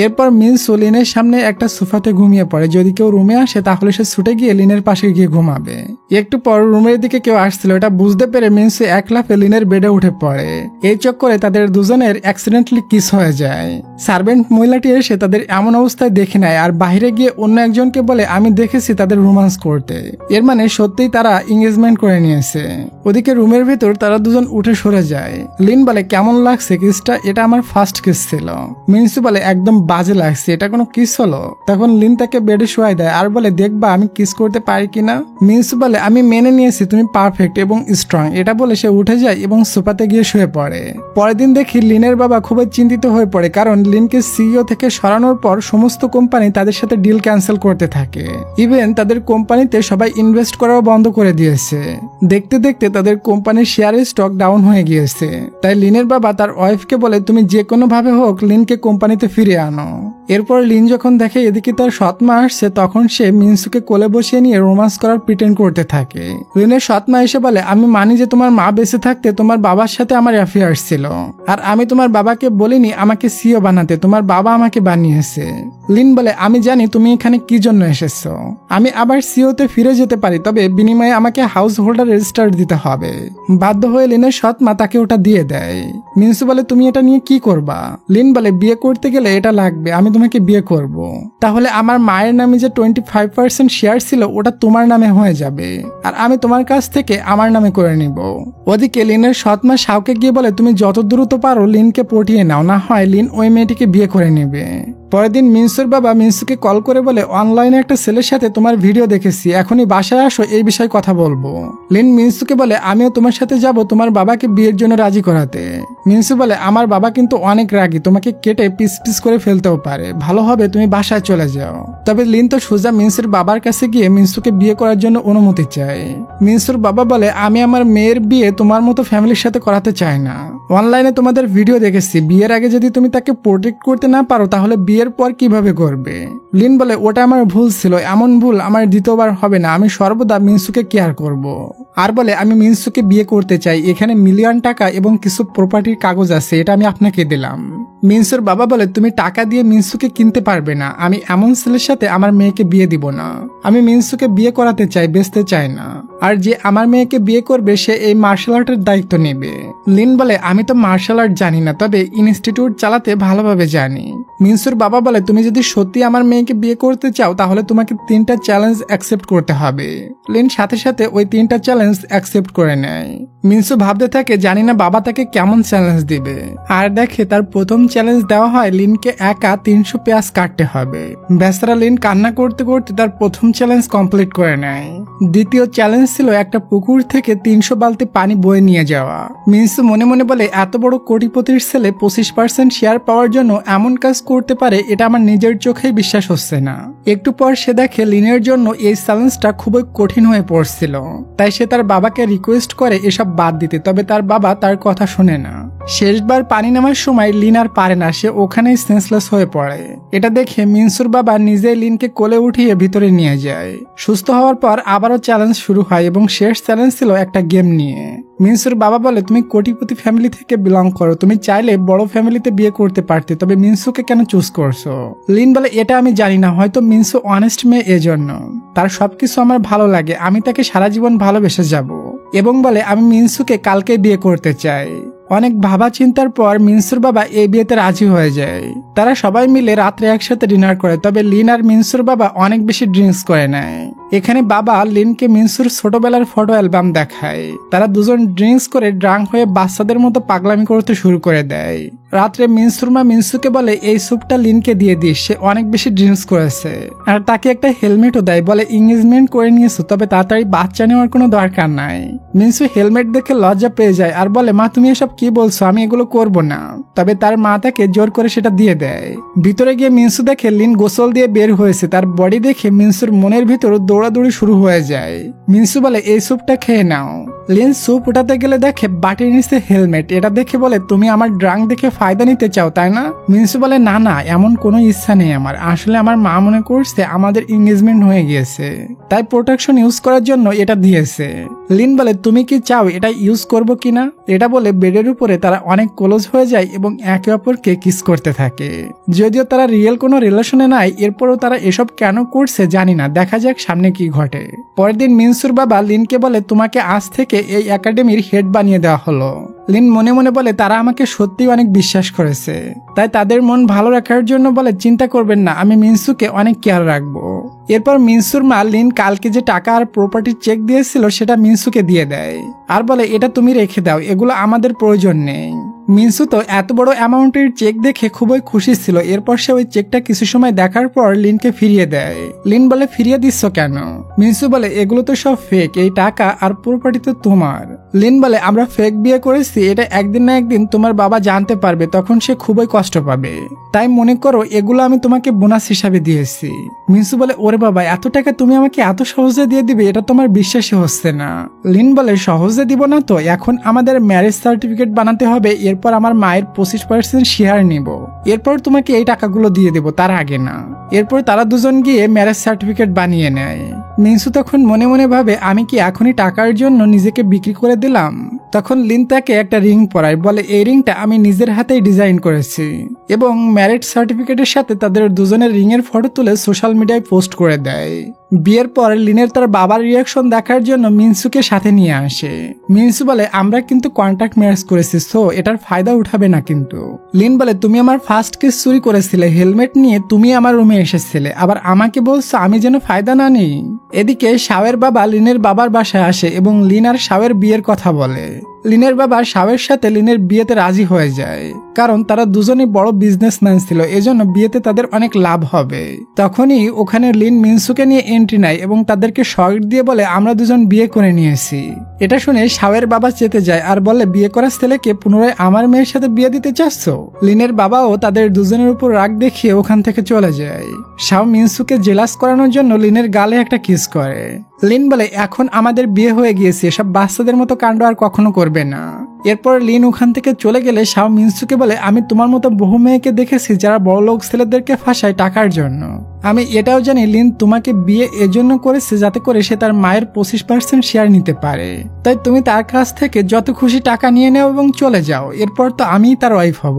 Speaker 1: এরপর মিনসু লিনের সামনে একটা সোফাতে ঘুমিয়ে পড়ে। যদি কেউ রুমে আসে তাহলে সে ছুটে গিয়ে লিনের পাশে গিয়ে ঘুমাবে। একটু পর রুমের দিকে কেউ আসছিল, এটা বুঝতে পেরে মিনসু এক লাফে লিনের বেডে উঠে পড়ে। এই চক্করে তাদের দুজনের অ্যাক্সিডেন্টালি কিস হয়ে যায়। সার্ভেন্ট মহিলাটি এসে তাদের এমন অবস্থায় দেখে নেয় আর বাইরে গিয়ে অন্য একজনকে বলে, আমি দেখেছি তাদের রোমান্স করতে। এর মানে সত্যিই তারা এঙ্গেজমেন্ট করে নিয়েছে। ওদিকে রুমের ভেতর তারা দুজন উঠে সরে যায়। লিন বলে, কেমন লাগছে কিসটা? এটা আমার ফার্স্ট কিস ছিল। মিনসু বলে, একদম বাজে লাগছে, এটা কোনো কিস হলো? তখন লিন তাকে বেডে শোয়াই দেয় আর বলে, দেখবা আমি কিস করতে পারি কিনা। মিনসু বলে, আমি মেনে নিয়েছি তুমি পারফেক্ট এবং স্ট্রং। এটা বলে সে উঠে যায় এবং সোফাতে গিয়ে শুয়ে পড়ে। পরের দিন দেখি লিনের বাবা খুবই চিন্তিত হয়ে পড়ে, কারণ লিনকে সিইও থেকে সরানোর পর সমস্ত কোম্পানি তাদের সাথে ডিল ক্যান্সেল করতে থাকে। ইভেন তাদের কোম্পানিতে সবাই ইনভেস্ট করাও বন্ধ করে দিয়েছে। দেখতে দেখতে তাদের কোম্পানির শেয়ারের স্টক ডাউন হয়ে গিয়েছে। তাই লিনের বাবা তার ওয়াইফকে বলে, তুমি যে কোনো ভাবে হোক লিনকে কোম্পানিতে ফিরিয়ে আনো। এরপর লিন যখন দেখে এদিকে তার সৎমা আসছে, তখন সে মিনসুকে কোলে বসিয়ে নিয়ে রোমান্স করার প্রিটেন্ড করতে থাকে। লিনের সৎমা এসে বলে, আমি মানি যে তোমার মা বেঁচে থাকতে তোমার বাবার সাথে আমার অ্যাফেয়ার্স ছিল, আর আমি তোমার বাবাকে বলিনি আমাকে সিও বানাতে, তোমার বাবা আমাকে বানিয়েছে। লিন বলে, আমি জানি তুমি এখানে কি জন্য এসেছো। আমি আবার সিওতে ফিরে যেতে পারি, তবে বিনিময়ে আমাকে হাউস হোল্ডার রেজিস্টার দিতে হবে। বাধ্য হয়ে লিনের সৎমা তাকে ওটা দিয়ে দেয়। মিনসু বলে, তুমি এটা নিয়ে কি করবা? লিন বলে, বিয়ে করতে গেলে এটা লাগবে, আমি তোমাকে বিয়ে করব। তাহলে আমার মায়ের নামে যে 25% শেয়ার ছিল ওটা তোমার নামে হয়ে যাবে, আর আমি তোমার কাছ থেকে আমার নামে করে নিব। ওদিকে লিনের সৎমা শাওকে গিয়ে বলে, তুমি যত দ্রুত পারো লিনকে পটিয়ে নাও, না হয় লিন ওই মেয়েটিকে বিয়ে করে নেবে। পরের দিন মিনসুর বাবা মিনসুকে কল করে বলে, অনলাইনে একটা ছেলের সাথে তোমার ভিডিও দেখেছি, এখনই বাসায় আসো, এই বিষয়ে কথা বলবো। লিন মিনসুকে বলে, আমিও তোমার সাথে যাব তোমার বাবাকে বিয়ের জন্য রাজি করাতে। মিনসু বলে, আমার বাবা কিন্তু অনেক রাগী, তোমাকে কেটে পিস পিস করে ফেলতেও পারে, ভালো হবে তুমি বাসায় চলে যাও। তবে লিন তো সোজা মিনসুর বাবার কাছে গিয়ে মিনসুকে বিয়ে করার জন্য অনুমতি চায়। মিনসুর বাবা বলে, আমি আমার মেয়ের বিয়ে তোমার মতো ফ্যামিলির সাথে করাতে চাই না। অনলাইনে তোমাদের ভিডিও দেখেছি, বিয়ের আগে যদি তুমি তাকে প্রোটেক্ট করতে না পারো তাহলে বিয়ের পর কিভাবে করবে? লিন বলে, ওটা আমার ভুল ছিল, এমন ভুল আমার দ্বিতীয়বার হবে না, আমি সর্বদা মিনসুকে কেয়ার করব। আর বলে, আমি মিনসুকে বিয়ে করতে চাই, এখানে মিলিয়ন টাকা এবং কিছু প্রপার্টির কাগজ আছে, এটা আমি আপনাকে দিলাম। মিনসুর বাবা বলে, তুমি টাকা দিয়ে মিনসুকে কিনতে পারবে না, আমি এমন ছেলের সাথে আমার মেয়েকে বিয়ে দিব না। আমি মিনসুকে বিয়ে করাতে চাই, বেচতে চাই না। আর যে আমার মেয়েকে বিয়ে করবে সে এই মার্শাল আর্টের দায়িত্ব নেবে। লিন বলে, আমি তো মার্শাল আর্ট জানি না, তবে ইনস্টিটিউট চালাতে ভালোভাবে জানি। মিনসুর বাবা বলে, তুমি যদি সত্যি আমার মেয়েকে বিয়ে করতে চাও তাহলে তোমাকে 3টা চ্যালেঞ্জ অ্যাকসেপ্ট করতে হবে। লিন সাথে সাথে ওই 3টা চ্যালেঞ্জ অ্যাকসেপ্ট করে নেয়। মিনসু ভাবতে থাকে, জানি না বাবা তাকে কেমন চ্যালেঞ্জ দিবে। আর দেখে তার প্রথম চ্যালেঞ্জ দেওয়া হয় লিনকে একা 300 পেঁয়াজ কাটতে হবে। বেচারা লিন কান্না করতে করতে তার প্রথম চ্যালেঞ্জ কমপ্লিট করে নেয়। দ্বিতীয় চ্যালেঞ্জ ছিল একটা পুকুর থেকে 300 বালতি পানি বয়ে নিয়ে যাওয়া। মিনসু মনে মনে বলে, এত বড় কোটিপতির ছেলে 25% শেয়ার পাওয়ার জন্য এমন কাজ করতে পারে, এটা আমার নিজের চোখেই বিশ্বাস হচ্ছে না। একটু পর সে দেখে লিনের জন্য এই চ্যালেঞ্জটা খুবই কঠিন হয়ে পড়ছিল, তাই সে তার বাবাকে রিকোয়েস্ট করে এসব বাদ দিতে, তবে তার বাবা তার কথা শুনে না। শেষবার পানি নামার সময় লিন আর পারে না, সে ওখানেই সেন্সলেস হয়ে পড়ে। এটা দেখে মিনসুর বাবা নিজে লিনকে কোলে উঠিয়ে ভিতরে নিয়ে যায়। সুস্থ হওয়ার পর আবারও চ্যালেঞ্জ শুরু হয় এবং শেষ চ্যালেঞ্জ ছিল একটা গেম নিয়ে। মিনসুর বাবা বলে, তুমি কোটিপতি ফ্যামিলি থেকে বিলং করো, তুমি চাইলে বড় ফ্যামিলিতে বিয়ে করতে পারতে, তবে মিনসুকে কেন চুজ করছো? লিন বলে, এটা আমি জানি না, হয়তো মিনসু অনেস্ট মেয়ে, এজন্য তার সবকিছু আমার ভালো লাগে, আমি তাকে সারা জীবন ভালোবেসে যাব। এবং বলে, আমি মিনসুকে কালকে বিয়ে করতে চাই। অনেক ভাবা চিন্তার পর মিনসুর বাবা এই বিয়েতে রাজি হয়ে যায়। তারা সবাই মিলে রাত্রে একসাথে ডিনার করে, তবে লিন আর মিনসুর বাবা অনেক বেশি ড্রিঙ্কস করে নেয়। এখানে বাবা লিনকে মিনসুর ছোটবেলার ফটো অ্যালবাম দেখায়। তারা দুজন ড্রিঙ্কস করে ড্রাঙ্ক হয়ে বাচ্চাদের মতো পাগলামি করতে শুরু করে দেয়। রাত্রে মিনসুর মা মিনসুকে বলে এই স্যুপটা লিনকে দিয়ে দিস, সে অনেক বেশি ড্রিঙ্কস করেছে। আর তাকে একটা হেলমেটও দেয়, বলে এঙ্গেজমেন্ট করে নিয়েছো, তবে তাড়াতাড়ি বাচ্চা নেওয়ার কোনো দরকার নাই। মিনসু হেলমেট দেখে লজ্জা পেয়ে যায় আর বলে মা তুমি এসব কি বলছো, আমি এগুলো করব না। তবে তার মা তাকে জোর করে সেটা দিয়ে দেয়। ভিতরে গিয়ে মিনসু দেখে লিন গোসল দিয়ে বের হয়েছে। তার বডি দেখে মিনসুর মনের ভিতর দৌড়াদৌড়ি শুরু হয়ে যায়। মিনসু বলে এই স্যুপটা খেয়ে নাও। লিন স্যুপ উঠাতে গেলে দেখে বাটির নিচে হেলমেট। এটা দেখে বলে তুমি আমার ড্রাঙ্ক দেখে ফায়দা নিতে চাও তাই না? মিনসু বলে না না, এমন কোনো ইচ্ছা নেই আমার। আসলে আমার মা মনে করছে আমাদের এঙ্গেজমেন্ট হয়ে গিয়েছে, তাই প্রোটেকশন ইউজ করার জন্য এটা দিয়েছে। লিন বলে তুমি কি চাও এটা ইউজ করবো কিনা? এটা বলে বেডের উপরে তারা অনেক ক্লোজ হয়ে যায় এবং একে অপরকে কিস করতে থাকে। যদিও তারা রিয়েল কোনো রিলেশনে নাই, এরপরও তারা এসব কেন করছে জানি না, দেখা যাক সামনে কি ঘটে। পরের দিন মিনসুর বাবা লিনকে বলে তোমাকে আজ থেকে এই একাডেমির হেড বানিয়ে দেওয়া হলো। লিন মনে মনে বলে তারা আমাকে সত্যি অনেক বিশ্বাস করেছে, তাই তাদের মন ভালো রাখার জন্য বলে চিন্তা করবেন না, আমি মিনসুকে অনেক কেয়ার রাখবো। এরপর মিনসুর মা লিন কালকে যে টাকা আর প্রপার্টি চেক দিয়েছিল সেটা মিনসুকে দিয়ে দেয় আর বলে এটা তুমি রেখে দাও, এগুলো আমাদের প্রয়োজন নেই। মিনসু তো এত বড় অ্যামাউন্টের চেক দেখে খুবই খুশি ছিল। এরপর সে ওই চেকটা কিছু সময় দেখার পর লিনকে ফিরিয়ে দেয়। লিন বলে ফিরিয়ে দিচ্ছ কেন? মিনসু বলে এগুলো তো সব ফেক, এই টাকা আর প্রপার্টি তো তোমার। লিন বলে আমরা ফেক বিয়ে করেছি, এটা একদিন না একদিন তোমার বাবা জানতে পারবে, তখন সে খুবই কষ্ট পাবে, তাই মনে করো এগুলো আমি তোমাকে বোনাস হিসাবে দিয়েছি। মিনসু বলে ওরে বাবা, এত টাকা তুমি আমাকে এত সহজে দিয়ে দিবে, এটা তোমার বিশ্বাসই হচ্ছে না। লিন বলে সহজে দিব না তো, এখন আমাদের ম্যারেজ সার্টিফিকেট বানাতে হবে, এরপর আমার মায়ের 25% শেয়ার নিব, এরপর তোমাকে এই টাকাগুলো দিয়ে দেব, তার আগে না। এরপর তারা দুজন গিয়ে ম্যারেজ সার্টিফিকেট বানিয়ে নেয়। মিনসু তখন মনে মনে ভাবে আমি কি এখনই টাকার জন্য নিজেকে বিক্রি করে দিলাম? তখন লিন তাকে একটা রিং পরায়, বলে এই রিংটা আমি নিজের হাতেই ডিজাইন করেছি, এবং ম্যারেজ সার্টিফিকেটের সাথে তাদের দুজনের রিংয়ের ফটো তুলে সোশ্যাল মিডিয়ায় পোস্ট করে দেয়। বিয়ের পর লিনের তার বাবার রিয়াকশন দেখার জন্য মিনসুকে সাথে নিয়ে আসে। মিনসু বলে আমরা কিন্তু কন্ট্রাক্ট ম্যারেজ করেছি, সো এটার ফায়দা উঠাবে না কিন্তু। লিন বলে তুমি আমার ফার্স্ট কিস চুরি করেছিলে, হেলমেট নিয়ে তুমি আমার রুমে এসেছিলে, আবার আমাকে বলছো আমি যেন ফায়দা না নিই। এদিকে শাওয়ের বাবা লিনের বাবার বাসায় আসে এবং লিন আর শাওয়ের বিয়ের কথা বলে। লিনের বাবা শাওয়ের সাথে লিনের বিয়েতে রাজি হয়ে যায়, কারণ তারা দুজনেই বড় বিজনেসম্যান ছিল, এজন্য বিয়েতে তাদের অনেক লাভ হবে। তখনই ওখানে লিন মিনসুকে নিয়ে এন্ট্রি নেয় এবং তাদেরকে শর্ট দিয়ে বলে আমরা দুজন বিয়ে করে নিয়েছি। এটা শুনে শাওয়ের বাবা চেতে যায় আর বলে বিয়ে করা ছেলেকে পুনরায় আমার মেয়ের সাথে বিয়ে দিতে চাচ্ছ? লিনের বাবাও তাদের দুজনের উপর রাগ দেখিয়ে ওখান থেকে চলে যায়। শাও মিনসুকে জেলাস করানোর জন্য লিনের গালে একটা কিস করে। লিন বলে এখন আমাদের বিয়ে হয়ে গিয়েছে, সব বাচ্চাদের মতো কাণ্ড আর কখনো করবে না। এরপর লিন ওখান থেকে চলে গেলে শাও মিনসুকে বলে আমি তোমার মতো বহু মেয়েকে দেখেছি যারা বড় লোক ছেলেদেরকে ফাঁসায় টাকার জন্য। আমি এটাও জানি লিন তোমাকে বিয়ে এজন্য করেছে যাতে করে সে তার মায়ের 25% শেয়ার নিতে পারে, তাই তুমি তার কাছ থেকে যত খুশি টাকা নিয়ে নাও এবং চলে যাও, এরপর তো আমিই তার ওয়াইফ হব।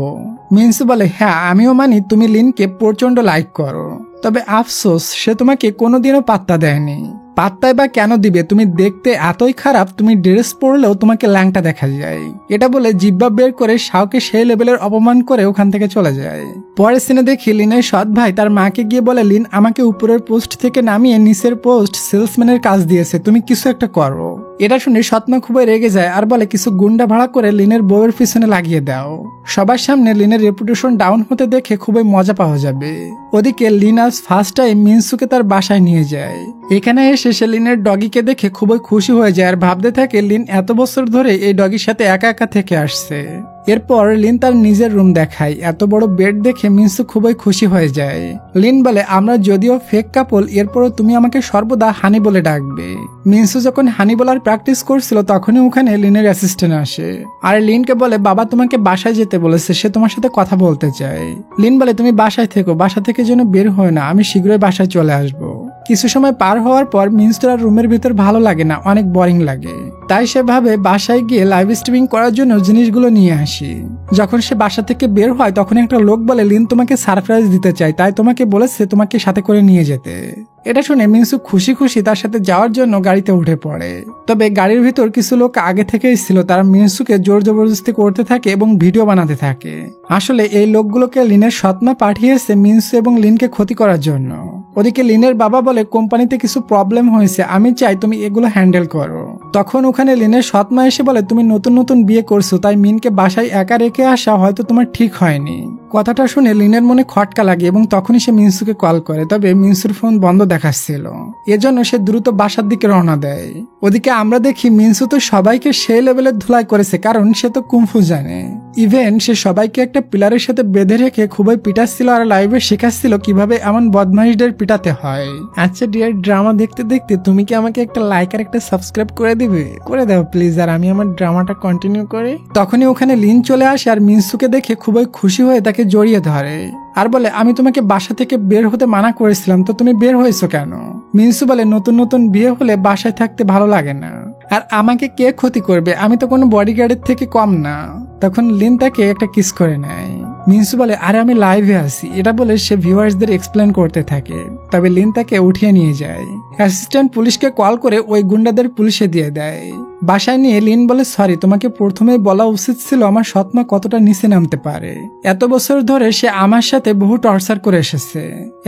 Speaker 1: মিনসু বলে হ্যাঁ আমিও মানি তুমি লিনকে প্রচন্ড লাইক করো, তবে আফসোস সে তোমাকে কোনোদিনও পাত্তা দেয়নি। পাত্তায় বা কেন দিবে, তুমি দেখতে এতই খারাপ, তুমি ড্রেস পরলেও তোমাকে ল্যাংটা দেখা যায়। এটা বলে জিব্বা বের করে শাওকে সেই লেভেলের অপমান করে ওখান থেকে চলে যায়। পরের সিনে দেখি লিনের সৎ ভাই তার মাকে গিয়ে বলে লিন আমাকে উপরের পোস্ট থেকে নামিয়ে নিচের পোস্ট সেলসম্যানের কাজ দিয়েছে, তুমি কিছু একটা করো। এটা শুনে সৎমা খুবই রেগে যায় আর বলে কিছু গুন্ডা ভাড়া করে লিনের বউয়ের পিছনে লাগিয়ে দাও, সবার সামনে লিনের রেপুটেশন ডাউন হতে দেখে খুবই মজা পাওয়া যাবে। ওদিকে লিন আজ ফার্স্ট টাইম মিনসুকে তার বাসায় নিয়ে যায়। এখানে এসে সে লিনের ডগিকে দেখে খুবই খুশি হয়ে যায় আর ভাবতে থাকে লিন এত বছর ধরে এই ডগির সাথে একা একা থেকে আসছে। এরপর লিন তার নিজের রুম দেখায়, এত বড় বেড দেখে মিনসু খুবই খুশি হয়ে যায়। লিন বলে আমরা যদিও ফেক কাপল, এরপরও তুমি আমাকে সর্বদা হানি বলে ডাকবে। মিনসু যখন হানি বলার প্র্যাকটিস করছিল তখনই ওখানে লিনের অ্যাসিস্ট্যান্ট আসে আর লিনকে বলে বাবা তোমাকে বাসায় যেতে বলেছে, সে তোমার সাথে কথা বলতে চায়। লিন বলে তুমি বাসায় থেকো, বাসা থেকে যেন বের হয় না, আমি শীঘ্রই বাসায় চলে আসবো। কিছু সময় পার হওয়ার পর মিনসুর রুমের ভিতর ভালো লাগে না, অনেক বোরিং লাগে, তাই সে ভাবে বাসায় গিয়ে লাইভ স্ট্রিমিং করার জন্য জিনিসগুলো নিয়ে আসি। যখন সে বাসা থেকে বের হয় তখন একটা লোক বলে লিন তোমাকে সারপ্রাইজ দিতে চায়, তাই তোমাকে বলেছে তোমাকে সাথে করে নিয়ে যেতে। এটা শুনে মিনসু খুশি খুশি তার সাথে যাওয়ার জন্য গাড়িতে উঠে পড়ে। তবে গাড়ির ভিতর কিছু লোক আগে থেকেই ছিল, তারা মিনসুকে জোর জবরদস্তি করতে থাকে এবং ভিডিও বানাতে থাকে। আসলে এই লোকগুলোকে লিনের সৎমা পাঠিয়েছে মিনসু এবং লিনকে ক্ষতি করার জন্য। ওদিকে লিনের বাবা বলে কোম্পানিতে কিছু প্রবলেম হয়েছে, আমি চাই তুমি এগুলো হ্যান্ডেল করো। তখন ওখানে লিনের সৎ মা এসে বলে তুমি নতুন নতুন বিয়ে করছো, তাই মিনকে বাসায় একা রেখে আসা হয়তো তোমার ঠিক হয়নি। কথাটা শুনে লিনের মনে খটকা লাগে এবং তখনই সে মিনসুকে কল করে, তবে মিনসুর ফোন বন্ধ দেখাচ্ছিল, এজন্য সে দ্রুত বাসার দিকে রওনা দেয়। ওদিকে আমরা দেখি মিনসু তো সবাইকে সেই লেভেলের ধুলাই করেছে, কারণ সে তো কুমফু জানে। ইভেন সে সবাইকে একটা পিলারের সাথে বেঁধে রেখে খুবই পিটাচ্ছিল আর লাইভে শেখাচ্ছিল কিভাবে এমন বদমাইশদের পিটাতে হয়। আচ্ছা ডিয়ার, ড্রামা দেখতে দেখতে তুমি কি আমাকে একটা লাইক আর একটা সাবস্ক্রাইব করে দিবে? করে দাও প্লিজ, আর আমি আমার ড্রামাটা কন্টিনিউ করি। তখনই ওখানে লিন চলে আসে আর মিনসুকে দেখে খুবই খুশি হয়ে তাকে জড়িয়ে ধরে আর বলে আমি তোমাকে বাসা থেকে বের হতে মানা করেছিলাম, তো তুমি বের হয়েছো কেন? মিনসু বলে নতুন নতুন বিয়ে হলে বাসায় থাকতে ভালো লাগে না, আর আমাকে কে ক্ষতি করবে, আমি তো কোনো বডিগার্ডের থেকে কম না। তখন লিন তাকে একটা কিস করে নেয়। মিনসু বলে আরে আমি লাইভে আছি, এটা বলে সে ভিউয়ার্সদের এক্সপ্লেন করতে থাকে। তবে লিন তাকে উঠিয়ে নিয়ে যায়। অ্যাসিস্ট্যান্ট পুলিশকে কল করে ওই গুন্ডাদের পুলিশে দিয়ে দেয়। বাসায় নিয়ে লিন বলে সরি, তোমাকে প্রথমেই বলা উচিত ছিল আমার সৎমা কতটা নিচে নামতে পারে। এত বছর ধরে সে আমার সাথে বহু টর্চার করে এসেছে,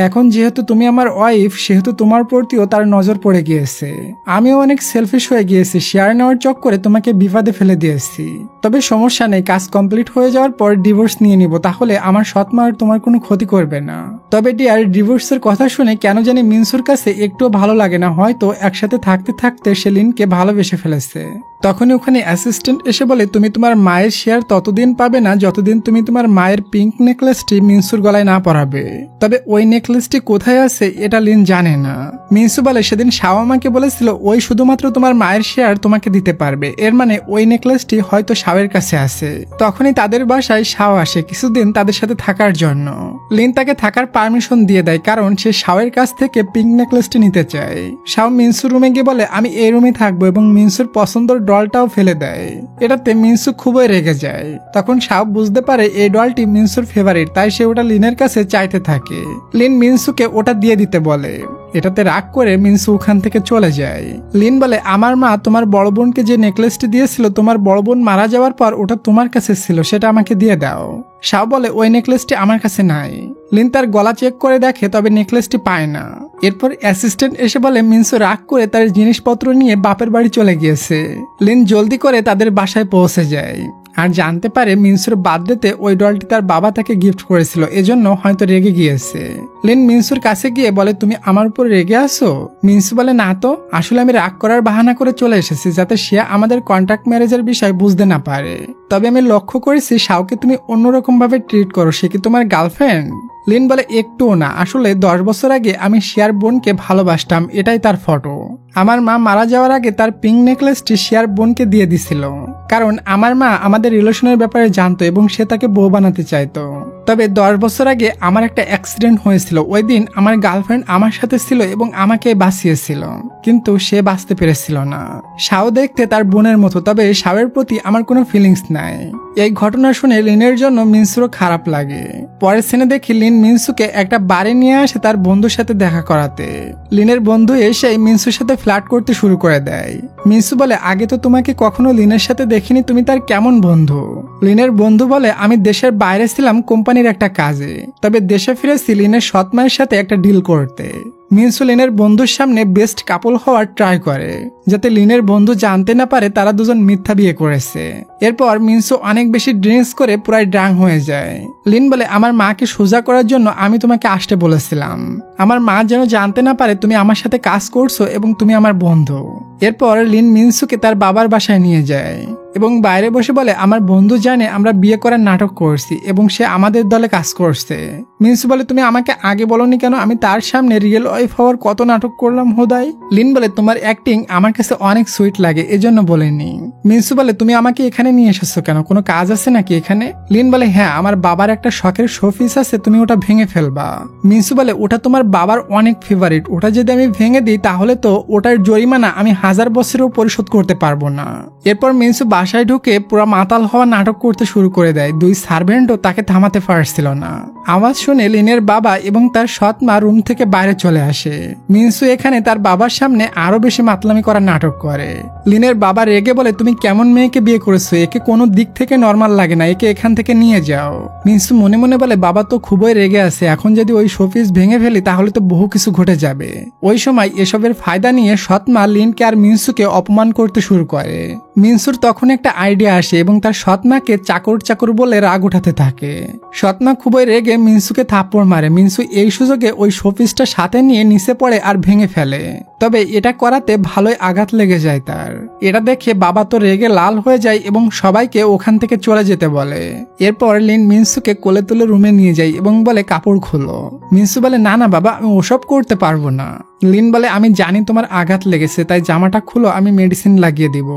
Speaker 1: এখন যেহেতু তুমি আমার ওয়াইফ সেহেতু তোমার প্রতিও তার নজর পড়ে গিয়েছে। আমিও অনেক সেলফিশ হয়ে গিয়েছি, শেয়ার নেওয়ার চক্করে তোমাকে বিপদে ফেলে দিয়েছি। তবে সমস্যা নেই, কাজ কমপ্লিট হয়ে যাওয়ার পর ডিভোর্স নিয়ে নিব, তাহলে আমার সৎমা আর তোমার কোনো ক্ষতি করবে না। তবে ডিয়ার, ডিভোর্সের কথা শুনে কেন জানি মিনসুর কাছে একটুও ভালো লাগে না, হয়তো একসাথে থাকতে থাকতে সে লিনকে ভালোবেসে ফেলেছে। তখনই ওখানে অ্যাসিস্ট্যান্ট এসে বলে তুমি তোমার মায়ের শেয়ার ততদিন পাবে না যতদিন তুমি তোমার মায়ের পিঙ্ক নেকলেসটি মিনসুর গলায় না পরাবে। তবে ওই নেকলেসটি কোথায় আছে এটা লিন জানে না। মিনসু বলে সেদিন শাওয়ামাকে বলেছিল ওই শুধুমাত্র তোমার মায়ের শেয়ার তোমাকে দিতে পারবে, এর মানে ওই নেকলেসটি হয়তো শাওয়ের কাছে আছে। তখনই তাদের বাসায় শাও আসে কিছুদিন তাদের সাথে থাকার জন্য। লিন তাকে থাকার পারমিশন দিয়ে দেয়, কারণ সে শাওয়ের কাছ থেকে পিঙ্ক নেকলেসটি নিতে চায়। শাও মিনসুর রুমে গিয়ে বলে আমি এই রুমে থাকবো এবং মিনসুর পছন্দের ডলটাও ফেলে দেয়। এটাতে মিনসু খুবই রেগে যায়। তখন শাও বুঝতে পারে এই ডলটি মিনসুর ফেভারিট, তাই সে ওটা লিনের কাছে চাইতে থাকে। লিন মিনসুকে ওটা দিয়ে দিতে বলে। এটাতে রাগ করে মিনসু ওখান থেকে চলে যায়। লিন বলে আমার মা তোমার বড় বোনকে যে নেকলেসটি দিয়েছিল তোমার বড় বোন মারা যাওয়ার পর ওটা তোমার কাছে ছিল, সেটা আমাকে দিয়ে দাও। শাও বলে ওই নেকলেসটি আমার কাছে নাই। লিন তার গলা চেক করে দেখে, তবে নেকলেসটি পায় না। এরপর অ্যাসিস্ট্যান্ট এসে বলে মিনসু রাগ করে তার জিনিসপত্র নিয়ে বাপের বাড়ি চলে গিয়েছে। লিন জলদি করে তাদের বাসায় পৌঁছে যায় আর জানতে পারে মিনসুর বার্থডেতে ওই ডলটি তার বাবা তাকে গিফট করেছিল, এজন্য হয়তো রেগে গিয়েছে। লিন মিনসুর কাছে গিয়ে বলে তুমি আমার উপর রেগে আছো? মিনসু বলে না তো, আসলে আমি রাগ করার বাহানা করে চলে এসেছি যাতে সে আমাদের কন্ট্রাক্ট ম্যারেজের বিষয় বুঝতে না পারে। তবে আমি লক্ষ্য করেছি শাওকে তুমি অন্যরকম ভাবে ট্রিট করো, সে কি তোমার গার্লফ্রেন্ড? লিন বলে একটুও না, আসলে 10 বছর আগে আমি শিয়ার বোনকে ভালোবাসতাম, এটাই তার ফটো। আমার মা মারা যাওয়ার আগে তার পিঙ্ক নেকলেসটি শিয়ার বোনকে দিয়ে দিছিল, কারণ আমার মা আমাদের রিলেশনের ব্যাপারে জানতো এবং সে তাকে বউ বানাতে চাইতো। তবে 10 বছর আগে আমার একটা অ্যাক্সিডেন্ট হয়েছিল, ওই দিন আমার গার্লফ্রেন্ড আমার সাথে ছিল এবং আমাকে বাঁচিয়েছিল, কিন্তু সে বাঁচতে পেরেছিল না। শাও দেখতে তার বোনের মতো, তবে শাওয়ের প্রতি আমার কোনো ফিলিংস নাই। এই ঘটনা শুনে লিনের জন্য মিনসুরও খারাপ লাগে। পরের সিনে দেখি লিন মিনসুকে একটা বারে নিয়ে আসে তার বন্ধুর সাথে দেখা করাতে। লিনের বন্ধু এসে মিনসুর সাথে ফ্লার্ট করতে শুরু করে দেয়। মিনসু বলে আগে তো তোমাকে কখনো লিনের সাথে দেখিনি, তুমি তার কেমন বন্ধু? লিনের বন্ধু বলে আমি দেশের বাইরে ছিলাম কোম্পানির একটা কাজে, তবে দেশে ফিরেছি লিনের সৎ মায়ের সাথে একটা ডিল করতে। মিনসু লিনের বন্ধুর সামনে বেস্ট কাপল হওয়ার ট্রাই করে, যাতে লিনের বন্ধু জানতে না পারে তারা দুজন মিথ্যা বিয়ে করেছে। এরপর মিনসু অনেক বেশি ড্রিঙ্কস করে পুরাই ড্রাং হয়ে যায়। লিন বলে আমার মাকে সোজা করার জন্য আমি তোমাকে আসতে বলেছিলাম, আমার মা যেন জানতে না পারে তুমি আমার সাথে কাজ করছো এবং তুমি আমার বন্ধু। এরপর লিন মিনসুকে তার বাবার বাসায় নিয়ে যায় এবং বাইরে বসে বলে আমার বন্ধু জানে আমরা বিয়ে করার নাটক করছি এবং সে আমাদের দলে কাজ করছে। মিনসু বলে তুমি আমাকে আগে বলনি কেন? আমি তার সামনে রিয়েল ওয়াইফ হওয়ার কত নাটক করলাম হোদাই। লিন বলে তোমার অ্যাক্টিং আমার কাছে অনেক সুইট লাগে, এজন্য বলেনি। মিনসু বলে তুমি আমাকে এখানে নিয়ে এসেছো কেন, কোনো কাজ আছে নাকি এখানে? লিন বলে হ্যাঁ, আমার বাবার একটা শখের শোপিস আছে, তুমি ওটা ভেঙে ফেলবা। মিনসু বলে ওটা তোমার বাবার অনেক ফেভারিট, ওটা যদি আমি ভেঙে দিই তাহলে তো ওটার জরিমানা আমি 1000 বছরেও পরিশোধ করতে পারবো না। এরপর মিনসু বাসায় ঢুকে পুরো মাতাল হওয়া নাটক করতে শুরু করে দেয়। 2 সার্ভেন্টও তাকে থামাতে পারছিল না। আওয়াজ শুনে লিনের বাবা এবং তার সৎ মা রুম থেকে বাইরে চলে আসে। মিনসু এখানে তার বাবার সামনে আরো বেশি মাতলামি করা নাটক করে। লিনের বাবা রেগে বলে তুমি কেমন মেয়েকে বিয়ে করেছো, একে কোনো দিক থেকে নর্মাল লাগে না, একে এখান থেকে নিয়ে যাও। মিনসু মনে মনে বলে বাবা তো খুবই রেগে আছে, এখন যদি ওই শোপিস ভেঙে ফেলি তাহলে তো বহু কিছু ঘটে যাবে। ওই সময় এসবের ফায়দা নিয়ে সৎমা লিনকে আর মিনসুকে অপমান করতে শুরু করে। মিনসুর তখন একটা আইডিয়া আসে এবং তার সৎমাকে চাকর চাকর বলে রাগ উঠাতে থাকে। সৎমা খুবই রেগে মিনসুকে থাপ্পড় মারে। মিনসু এই সুযোগে ওই শোপিসটা সাথে নিয়ে নিচে পড়ে আর ভেঙে ফেলে, তবে এটা করাতে ভালোই আঘাত লেগে যায় তার। এটা দেখে বাবা তো রেগে লাল হয়ে যায় এবং সবাইকে ওখান থেকে চলে যেতে বলে। এরপর লিন মিনসুকে কোলে তুলে রুমে নিয়ে যায় এবং বলে কাপড় খোলো। মিনসু বলে না না বাবা, আমি ওসব করতে পারবো না। লিন বলে আমি জানি তোমার আঘাত লেগেছে, তাই জামাটা খুলো, আমি মেডিসিন লাগিয়ে দিব।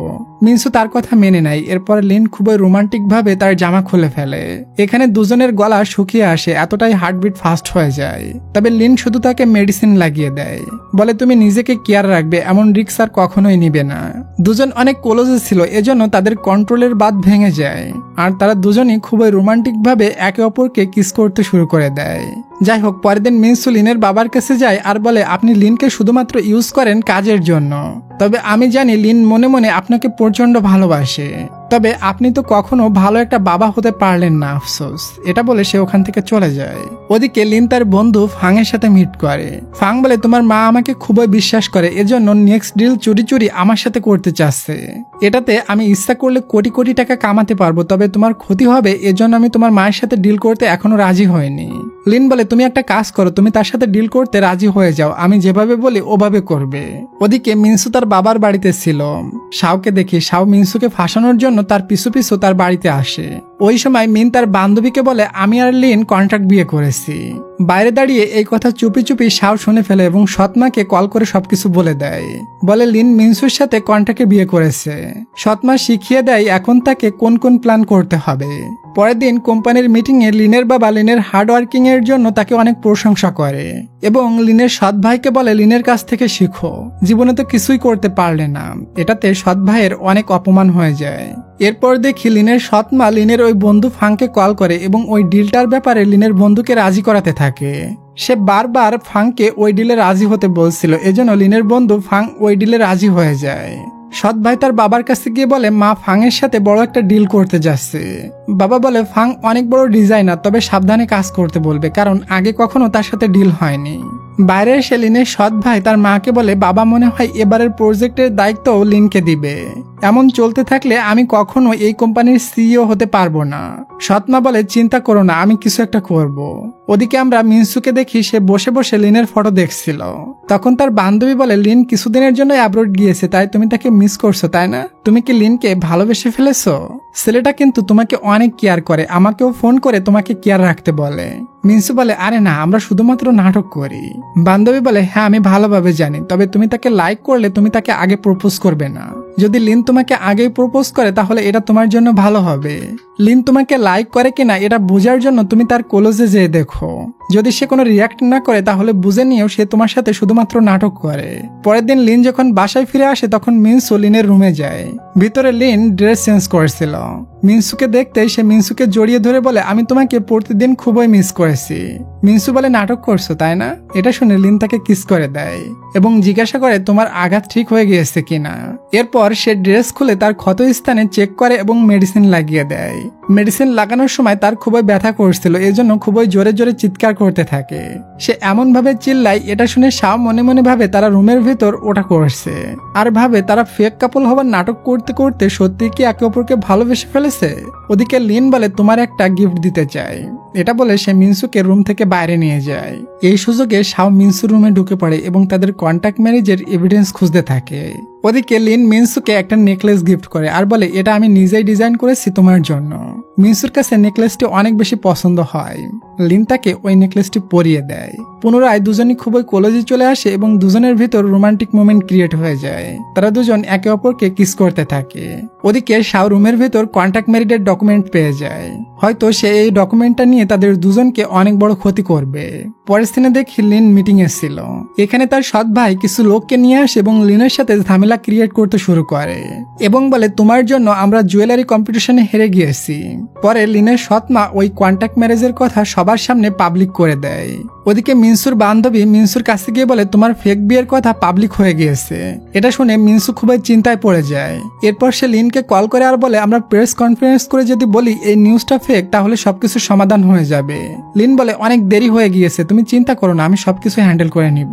Speaker 1: মিনসু তার কথা মেনে নেয়। এরপর লিন খুবই রোমান্টিক ভাবে তার জামা খুলে ফেলে। এখানে দুজনের গলা শুকিয়ে আসে, এতটাই হার্টবিট ফাস্ট হয়ে যায়। তবে লিন শুধু তাকে মেডিসিন লাগিয়ে দেয়, বলে তুমি নিজেকে কেয়ার রাখবে, এমন রিস্ক আর কখনোই নিবে না। দুজন অনেক ক্লোজে ছিল, এজন্য তাদের কন্ট্রোলের বাঁধ ভেঙে যায় আর তারা দুজনই খুবই রোমান্টিক ভাবে একে অপরকে কিস করতে শুরু করে দেয়। যাই হোক, পরের দিন মিনসু লিনের বাবার কাছে যায় আর বলে আপনি লিনকে শুধুমাত্র ইউজ করেন কাজের জন্য, তবে আমি জানি লিন মনে মনে আপনাকে প্রচন্ড ভালোবাসে, তবে আপনি তো কখনো ভালো একটা বাবা হতে পারলেন না, আফসোস। এটা বলে সে ওখান থেকে চলে যায়। ওদিকে লিন তার বন্ধু ফাংয়ের সাথে মিট করে। ফাং বলে তোমার মা আমাকে খুবই বিশ্বাস করে, এজন্য নেক্সট ডিল চুরি চুরি আমার সাথে করতে চাচ্ছে। এটাতে আমি ইচ্ছা করলে কোটি কোটি টাকা কামাতে পারবো, তবে তোমার ক্ষতি হবে, এজন্য আমি তোমার মায়ের সাথে ডিল করতে এখনো রাজি হয়নি। লিন বলে তুমি একটা কাজ করো, তুমি তার সাথে ডিল করতে রাজি হয়ে যাও, আমি যেভাবে বলি ওভাবে করবে। ওদিকে মিনসু তার বাবার বাড়িতে ছিল। শাওকে দেখি শাও মিনসুকে ফাঁসানোর জন্য তার পিছু পিছু তার বাড়িতে আসে। ওই সময় মিন তার বান্ধবীকে বলে আমি আর লিন কন্ট্রাক্ট বিয়ে করেছি। বাইরে দাঁড়িয়ে এই কথা চুপি চুপি শাও শুনে ফেলে এবং সৎমাকে কল করে সবকিছু বলে দেয়। বলে লিন মিনসুর সাথে কন্ট্রাক্টে বিয়ে করেছে। সৎমা শিখিয়ে দেয় এখন তাকে কোন কোন প্ল্যান করতে হবে। পরের দিন কোম্পানির মিটিং এ লিনের বাবা লিনের হার্ড ওয়ার্কিং এর জন্য তাকে অনেক প্রশংসা করে এবং লিনের সৎ ভাইকে বলে লিনের কাছ থেকে শিখো, জীবনে তো কিছুই করতে পারলে না। এটাতে সৎ ভাইয়ের অনেক অপমান হয়ে যায়। এরপর দেখি লিনের সৎমা লিনের ওই বন্ধু ফাংকে কল করে এবং ওই ডিলটার ব্যাপারে লিনের বন্ধুকে রাজি করাতে থাকে। সে বারবার ফাংকে ওই ডিলে রাজি হতে বলছিল, এজন্য লিনের বন্ধু ফাং ওই ডিলে রাজি হয়ে যায়। সৎ ভাই তার বাবার কাছে গিয়ে বলে মা ফাংয়ের সাথে বড় একটা ডিল করতে যাচ্ছে। বাবা বলে ফাং অনেক বড় ডিজাইনার, তবে সাবধানে কাজ করতে বলবে, কারণ আগে কখনো তার সাথে ডিল হয়নি। বাইরে এসে লিনের সৎ ভাই তার মাকে বলে বাবা মনে হয় এবারের প্রজেক্টের দায়িত্ব লিনকে দিবে, এমন চলতে থাকলে আমি কখনো এই কোম্পানির সিইও হতে পারবো না। সৎমা বলে চিন্তা করো না, আমি কিছু একটা করব। ওদিকে আমরা মিনসুকে দেখি সে বসে বসে লিনের ফটো দেখছিল। তখন তার বান্ধবী বলে লিন কিছুদিনের জন্য অ্যাব্রোড গিয়েছে, তাই তুমি তাকে মিস করছো তাই না? তুমি কি লিনকে ভালোবেসে ফেলেছো? ছেলেটা কিন্তু তোমাকে অনেক কেয়ার করে, আমাকেও ফোন করে তোমাকে কেয়ার রাখতে বলে। মিনসু বলে আরে না, আমরা শুধুমাত্র নাটক করি। বান্ধবী বলে হ্যাঁ আমি ভালোভাবে জানি, তবে তুমি তাকে লাইক করলে তুমি তাকে আগে প্রপোজ করবে না। যদি লিন তোমাকে আগেই প্রপোজ করে তাহলে এটা তোমার জন্য ভালো হবে। লিন তোমাকে লাইক করে কিনা এটা বোঝার জন্য তুমি তার কলেজে যেয়ে দেখো, যদি সে কোনো রিয়াক্ট না করে তাহলে বুঝে নিয়েও সে তোমার সাথে শুধুমাত্র নাটক করে। পরের দিন লিন যখন বাসায় ফিরে আসে তখন মিনসু লিনের রুমে যায়। ভিতরে লিন ড্রেস চেঞ্জ করেছিল। মিনসুকে দেখতে সে মিনসুকে জড়িয়ে ধরে বলে আমি তোমাকে প্রতিদিন খুবই মিস করেছি। মিনসু বলে নাটক করছো তাই না? এটা শুনে লিন তাকে কিস করে দেয় এবং জিজ্ঞাসা করে তোমার আঘাত ঠিক হয়ে গিয়েছে কিনা। এরপর সে ড্রেস খুলে তার ক্ষত স্থানে চেক করে এবং মেডিসিন লাগিয়ে দেয়। মেডিসিন লাগানোর সময় তার খুবই ব্যথা করছিল, এজন্য খুবই জোরে জোরে চিৎকার করতে থাকে। সে এমন ভাবে চিল্লায়, এটা শুনে শাও মনে মনে ভাবে তারা রুমের ভেতর ওটা করছে আর ভাবে তারা ফেক কাপল হবার নাটক করতে করতে সত্যি কি একে অপরকে ভালোবেসে ফেলেছে। ওদিকে লিন বলে তোমার একটা গিফট দিতে চাই। এটা বলে সে মিনসুকে রুম থেকে বাইরে নিয়ে যায়। এই সুযোগে শাও মিনসুর রুমে ঢুকে পড়ে এবং তাদের কন্ট্যাক্ট ম্যারেজের এভিডেন্স খুঁজতে থাকে। ওদিকে লিন মিনসুকে একটা নেকলেস গিফট করে আর বলে এটা আমি নিজেই ডিজাইন করেছি তোমার জন্য। মিনসুর কাছে নেকলেসটি অনেক বেশি পছন্দ হয়। লিন তাকে ওই নেকলেসটি পরিয়ে দেয়। পুনরায় দুজনই খুবই কলেজে চলে আসে এবং দুজনের ভিতর রোমান্টিক মোমেন্ট ক্রিয়েট হয়ে যায়। তারা দুজন একে অপরকে কিস করতে থাকে। ওদিকে শাও রুমের ভেতর কন্ট্যাক্ট ম্যারেজের ডকুমেন্ট পেয়ে যায়। হয়তো সে এই ডকুমেন্টটা নিয়ে তাদের দুজনকে অনেক বড় ক্ষতি করবে। পরের দিনে দেখি লিন মিটিং এ ছিল। এখানে তার সৎ ভাই কিছু লোককে নিয়ে আসে এবং লিনের সাথে ঝামেলা ক্রিয়েট করতে শুরু করে এবং বলে তোমার জন্য আমরা জুয়েলারি কম্পিটিশনে হেরে গিয়েছি। পরে লিনের সৎ মা ওই কন্ট্যাক্ট ম্যারেজের কথা সবার সামনে পাবলিক করে দেয়। ওদিকে মিনসুর বান্ধবী মিনসুর কাছে গিয়ে বলে তোমার ফেক বিয়ের কথা পাবলিক হয়ে গিয়েছে। এটা শুনে মিনসু খুবই চিন্তায় পড়ে যায়। এরপর সে লিনকে কল করে আর বলে আমরা প্রেস কনফারেন্স করে যদি বলি এই নিউজটা ফেক তাহলে সবকিছু সমাধান হয়ে যাবে। লিন বলে অনেক দেরি হয়ে গিয়েছে, তুমি চিন্তা করো না, আমি সবকিছু হ্যান্ডেল করে নিব।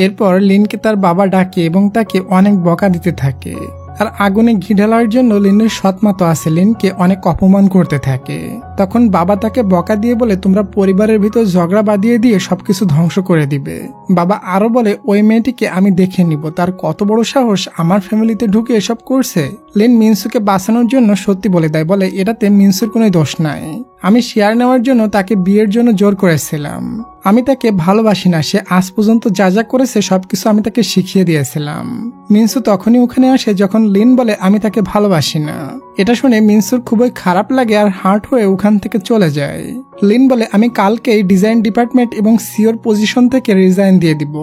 Speaker 1: এরপর লিনকে তার বাবা ডাকে এবং তাকে অনেক বকা দিতে থাকে। আর আগুনে ঘি ঢালার জন্য লিনের সৎমা তো আছে, লিনকে অনেক অপমান করতে থাকে। তখন বাবা তাকে বকা দিয়ে বলে তোমরা পরিবারের ভিতর ঝগড়া বাঁধিয়ে দিয়ে সবকিছু ধ্বংস করে দিবে। বাবা আরো বলে ওই মেয়েটিকে আমি দেখে নিব, তার কত বড় সাহস আমার ফ্যামিলিতে ঢুকে এসব করছে। লিন মিনসুকে বাঁচানোর জন্য সত্যি বলে দেয়, বলে এটাতে মিনসুর কোনো দোষ নাই, আমি শেয়ার নেওয়ার জন্য তাকে বিয়ের জন্য জোর করেছিলাম, আমি তাকে ভালোবাসি না, সে আজ পর্যন্ত যা যা করেছে সবকিছু আমি তাকে শিখিয়ে দিয়েছিলাম। মিনসু তখনই ওখানে আসে যখন লিন বলে আমি তাকে ভালোবাসি না। এটা শুনে মিনসুর খুবই খারাপ লাগে আর হার্ট হয়ে ওখান থেকে চলে যায়। লিন বলে আমি কালকেই ডিজাইন ডিপার্টমেন্ট এবং সিওর পজিশন থেকে রিজাইন দিয়ে দিব।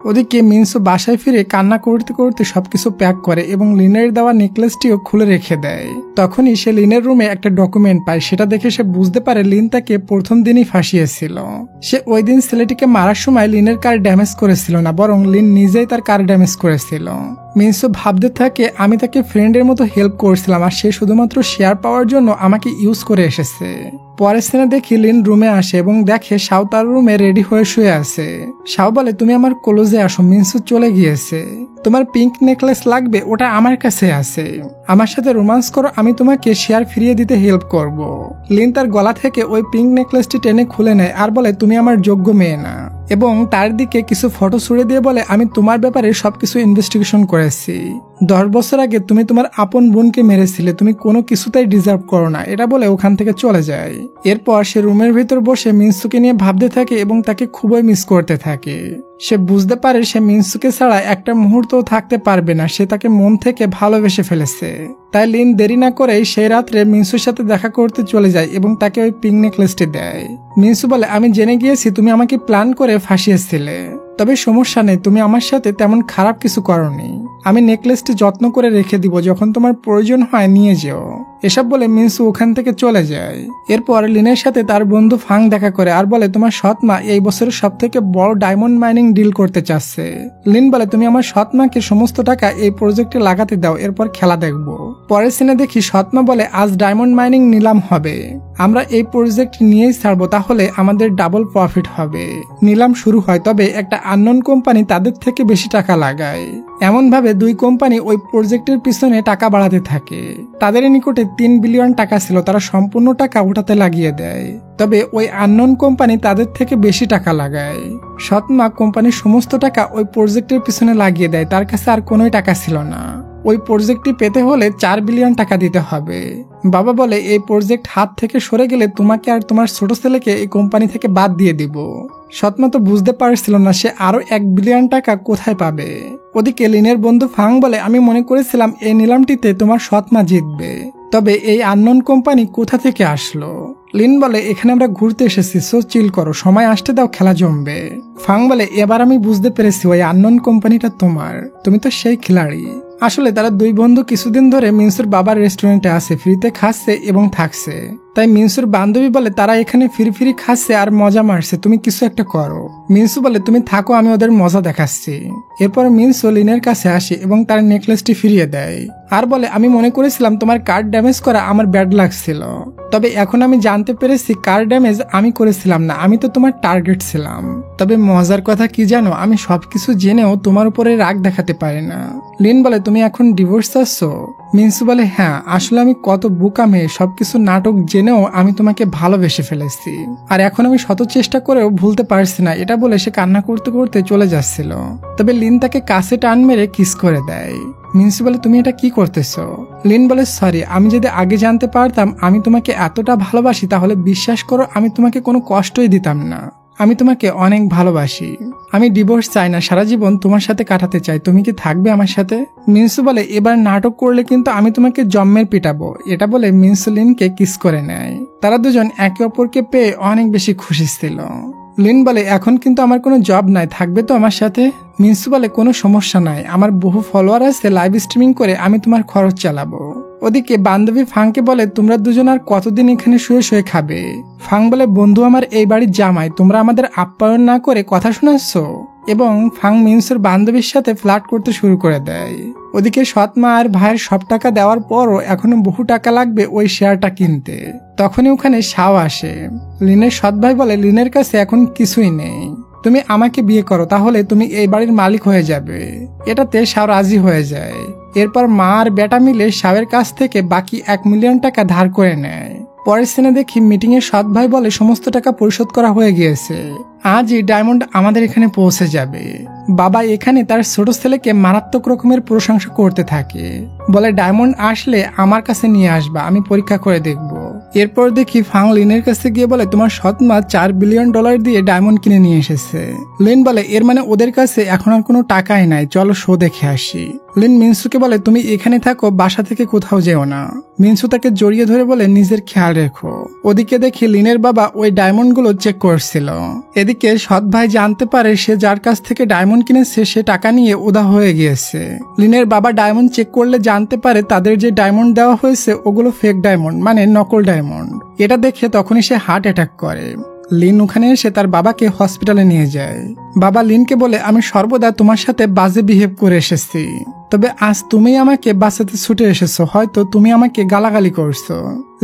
Speaker 1: ওদিকে মিনসু বাসায় ফিরে কান্না করতে করতে সবকিছু প্যাক করে এবং লিনের দেওয়া নেকলেসটিও খুলে রেখে দেয়। তখনই সে লিনের রুমে একটা ডকুমেন্ট পায়, সেটা দেখে সে বুঝতে পারে লিন তাকে প্রথম দিনই ফাঁসিয়েছিল। সে ওই দিন ছেলেটিকে মারার সময় লিনের কার ড্যামেজ করেছিল না, বরং লিন নিজেই তার কার ড্যামেজ করেছিল। মিনসু ভাবতে থাকে আমি তাকে ফ্রেন্ডের মতো হেল্প করছিলাম আর সে শুধুমাত্র শেয়ার পাওয়ার জন্য আমাকে ইউজ করে এসেছে। পরের সিনে দেখি লিন রুমে আসে এবং দেখে শাও তার রুমে রেডি হয়ে শুয়ে আছে। শাও বলে তুমি আমার ক্লোজে আসো, মিনসু চলে গিয়েছে, তোমার পিঙ্ক নেকলেস লাগবে, ওটা আমার কাছে আছে, আমার সাথে রোমান্স করো, আমি তোমাকে শেয়ার ফিরিয়ে দিতে হেল্প করব। লিন তার গলা থেকে ওই পিঙ্ক নেকলেসটি টেনে খুলে নেয় আর বলে তুমি আমার যোগ্য মেয়ে না, এবং তার দিকে কিছু ফটো ছুড়ে দিয়ে বলে আমি তোমার ব্যাপারে সবকিছু ইনভেস্টিগেশন করেছি, 10 বছর আগে তুমি তোমার আপন বোনকে মেরেছিলে, তুমি কোনো কিছুতেই ডিজার্ভ করো না, এটা বলে ওখান থেকে চলে যায়। এরপর সে রুমের ভিতর বসে মিনসুকে নিয়ে ভাবতে থাকে এবং তাকে খুবই মিস করতে থাকে। সে বুঝতে পারে সে মিনসুকে ছাড়া একটা মুহূর্তও থাকতে পারবে না, সে তাকে মন থেকে ভালোবেসে ফেলেছে। তাই লিন দেরি না করেই সেই রাত্রে মিনসুর সাথে দেখা করতে চলে যায় এবং তাকে ওই পিঙ্ক নেকলেসটি দেয়। মিনসু বলে আমি জেনে গিয়েছি তুমি আমাকে প্ল্যান করে ফাঁসিয়েছিলে, তবে সমস্যা নেই, তুমি আমার সাথে তেমন খারাপ কিছু করনি, আমি নেকলেসটি যত্ন করে রেখে দিব, যখন তোমার প্রয়োজন হয় নিয়ে যেও। এসব বলে মিনসু ওখান থেকে চলে যায়। এরপর লিনের সাথে তার বন্ধু ফাং দেখা করে আর বলে তোমার সৎ মা এই বছরের সব থেকে বড় ডায়মন্ড মাইনিং ডিল করতে চাচ্ছে। লিন বলে তুমি আমার সৎ মাকে সমস্ত টাকা এই প্রজেক্টে লাগাতে দাও, এরপর খেলা দেখব। পরের সিনে দেখি সৎ মা বলে আজ ডায়মন্ড মাইনিং নিলাম হবে, আমরা এই প্রজেক্ট নিয়েই ছাড়বো, তাহলে আমাদের ডাবল প্রফিট হবে। নিলাম শুরু হয়, তবে একটা আননোন কোম্পানি তাদের থেকে বেশি টাকা লাগায়। এমন ভাবে 2 কোম্পানি ওই প্রজেক্টের পিছনে টাকা বাড়াতে থাকে। তাদের নিকটে 3 বিলিয়ন টাকা ছিল, তারা সম্পূর্ণ টাকা ওটাতে লাগিয়ে দেয়, তবে ওই আননোন কোম্পানি তাদের থেকে বেশি টাকা লাগায়। সৎমা কোম্পানির সমস্ত টাকা ওই প্রজেক্টের পিছনে লাগিয়ে দেয়, তার কাছে আর কোনোই টাকা ছিল না। ওই প্রজেক্টটি পেতে হলে 4 বিলিয়ন টাকা দিতে হবে। বাবা বলে এই প্রজেক্ট হাত থেকে সরে গেলে তোমাকে আর তোমার ছোট ছেলেকে এই কোম্পানি থেকে বাদ দিয়ে দিব। সৎমা তো বুঝতে পারছিল না সে আরো 1 বিলিয়ন টাকা কোথায় পাবে। ওদিকে লিনের বন্ধু ফাং বলে আমি মনে করেছিলাম এই নিলামটিতে তোমার সৎমা জিতবে, তবে এই আননোন কোম্পানি কোথা থেকে আসলো। লিন বলে এখানে আমরা ঘুরতে এসেছি, সো চিল করো, সময় আসতে দাও, খেলা জমবে। ফাং বলে এবার আমি বুঝতে পেরেছি ওই আননোন কোম্পানিটা তোমার, তুমি তো সেই খিলাড়ি। আসলে তারা 2 বন্ধু কিছুদিন ধরে মিনসুর বাবার রেস্টুরেন্টে আছে, ফ্রিতে খাচ্ছে এবং থাকছে। তাই মিনসুর বান্ধবী বলে তারা এখানে ফ্রি ফ্রি খাচ্ছে আর মজা মারছে, তুমি কিছু একটা করো। মিনসু বলে তুমি থাকো, আমি ওদের মজা দেখাচ্ছি। এরপর মিনসু লিনের কাছে আসে এবং তার নেকলেসটি ফিরিয়ে দেয় আর বলে আমি মনে করেছিলাম তোমার কার্ড ড্যামেজ করা আমার ব্যাড লাগছিল, তবে এখন আমি জানতে পেরেছি কার ড্যামেজ আমি করেছিলাম না, আমি তো তোমার টার্গেট ছিলাম। তবে মজার কথা কি জানো, আমি সবকিছু জেনেও তোমার উপরে রাগ দেখাতে পারি না। লিন বলে তুমি এখন ডিভোর্স চাচ্ছ? মিনসু বলে হ্যাঁ, আসলে আমি কত বোকা মেয়ে, সবকিছু নাটক জেনেও আমি তোমাকে ভালোবেসে ফেলেছি, আর এখন আমি শত চেষ্টা করেও ভুলতে পারছি না, এটা বলে সে কান্না করতে করতে চলে যাচ্ছিল। তবে লিন তাকে কাছে টান মেরে কিস করে দেয়। মিনসু বলে তুমি এটা কি করতেছো? লিন বলে সরি, আমি যদি আগে জানতে পারতাম আমি তোমাকে এতটা ভালোবাসি তাহলে বিশ্বাস করো আমি তোমাকে কোনো কষ্টই দিতাম না, আমি তোমাকে অনেক ভালোবাসি, আমি ডিভোর্স চাই না, সারা জীবন তোমার সাথে কাটাতে চাই, তুমি কি থাকবে আমার সাথে? মিনসু বলে এবার নাটক করলে কিন্তু আমি তোমাকে জম্মের পিটাবো, এটা বলে মিনসু লিনকে কিস করে নেয়। তারা দুজন একে অপরকে পেয়ে অনেক বেশি খুশি ছিল। লিন বলে এখন কিন্তু আমার কোনো জব নাই, থাকবে তো আমার সাথে? মিনসু বলে কোনো সমস্যা নাই, আমার বহু ফলোয়ার আছে, লাইভ স্ট্রিমিং করে আমি তোমার খরচ চালাবো। ওদিকে বান্ধবী ফাংকে বলে তোমরা দুজন আর কতদিন এখানে শুয়ে শুয়ে খাবে। ফাং বলে বন্ধু আমার এই বাড়ির জামাই, তোমরা আমাদের আপ্যায়ন না করে কথা শোনাচ্ছ। এবং ফাং মিনসুর বান্ধবীর সাথে ফ্লার্ট করতে শুরু করে দেয়। ওদিকে সৎমা আর ভাইয়ের সব টাকা দেওয়ার পরও এখনো বহু টাকা লাগবে ওই শেয়ারটা কিনতে। তখনই ওখানে শাও আসে। লিনের সৎ ভাই বলে লিনের কাছে এখন কিছুই নেই, তুমি আমাকে বিয়ে করো, তাহলে তুমি এই বাড়ির মালিক হয়ে যাবে। এটাতে শাও রাজি হয়ে যায়। এরপর মা আর বেটা মিলে শাওয়ের কাছ থেকে বাকি 1 মিলিয়ন টাকা ধার করে নেয়। পরের সিনে দেখি মিটিং এ সৎ ভাই বলে সমস্ত টাকা পরিশোধ করা হয়ে গিয়েছে, আজই ডায়মন্ড আমাদের এখানে পৌঁছে যাবে। বাবা এখানে তার ছোট ছেলেকে মারাত্মক রকমের প্রশংসা করতে থাকে, বলে ডায়মন্ড আসলে আমার কাছে নিয়ে আসবা, আমি পরীক্ষা করে দেখব। এরপর দেখি ফাং লিনের কাছে গিয়ে বলে তোমার সৎ মা $4 বিলিয়ন দিয়ে ডায়মন্ড কিনে নিয়ে এসেছে। লিন বলে এর মানে ওদের কাছে এখন আর কোনো টাকাই নাই, চলো শো দেখে আসি। লিন মিনসুকে বলে তুমি এখানে থাকো, বাসা থেকে কোথাও যেও না। মিনসু তাকে জড়িয়ে ধরে বলে নিজের খেয়াল রেখো। ওদিকে দেখি লিনের বাবা ওই ডায়মন্ড গুলো চেক করছিল। এদিকে সৎ ভাই জানতে পারে সে যার কাছ থেকে ডায়মন্ড কিনেছে সে টাকা নিয়ে উদা হয়ে গিয়েছে। লিনের বাবা ডায়মন্ড চেক করলে জানতে পারে তাদের যে ডায়মন্ড দেওয়া হয়েছে ওগুলো ফেক ডায়মন্ড, মানে নকল ডায়মন্ড। এটা দেখে তখনই সে হার্ট অ্যাটাক করে। লিন ওখানে এসে তার বাবাকে হসপিটালে নিয়ে যায়। বাবা লিনকে বলে আমি সর্বদা তোমার সাথে বাজে বিহেভ করে এসেছি, তবে আজ তুমি আমাকে বাঁচাতে ছুটে এসেছো, হয়তো তুমি আমাকে গালাগালি করছো।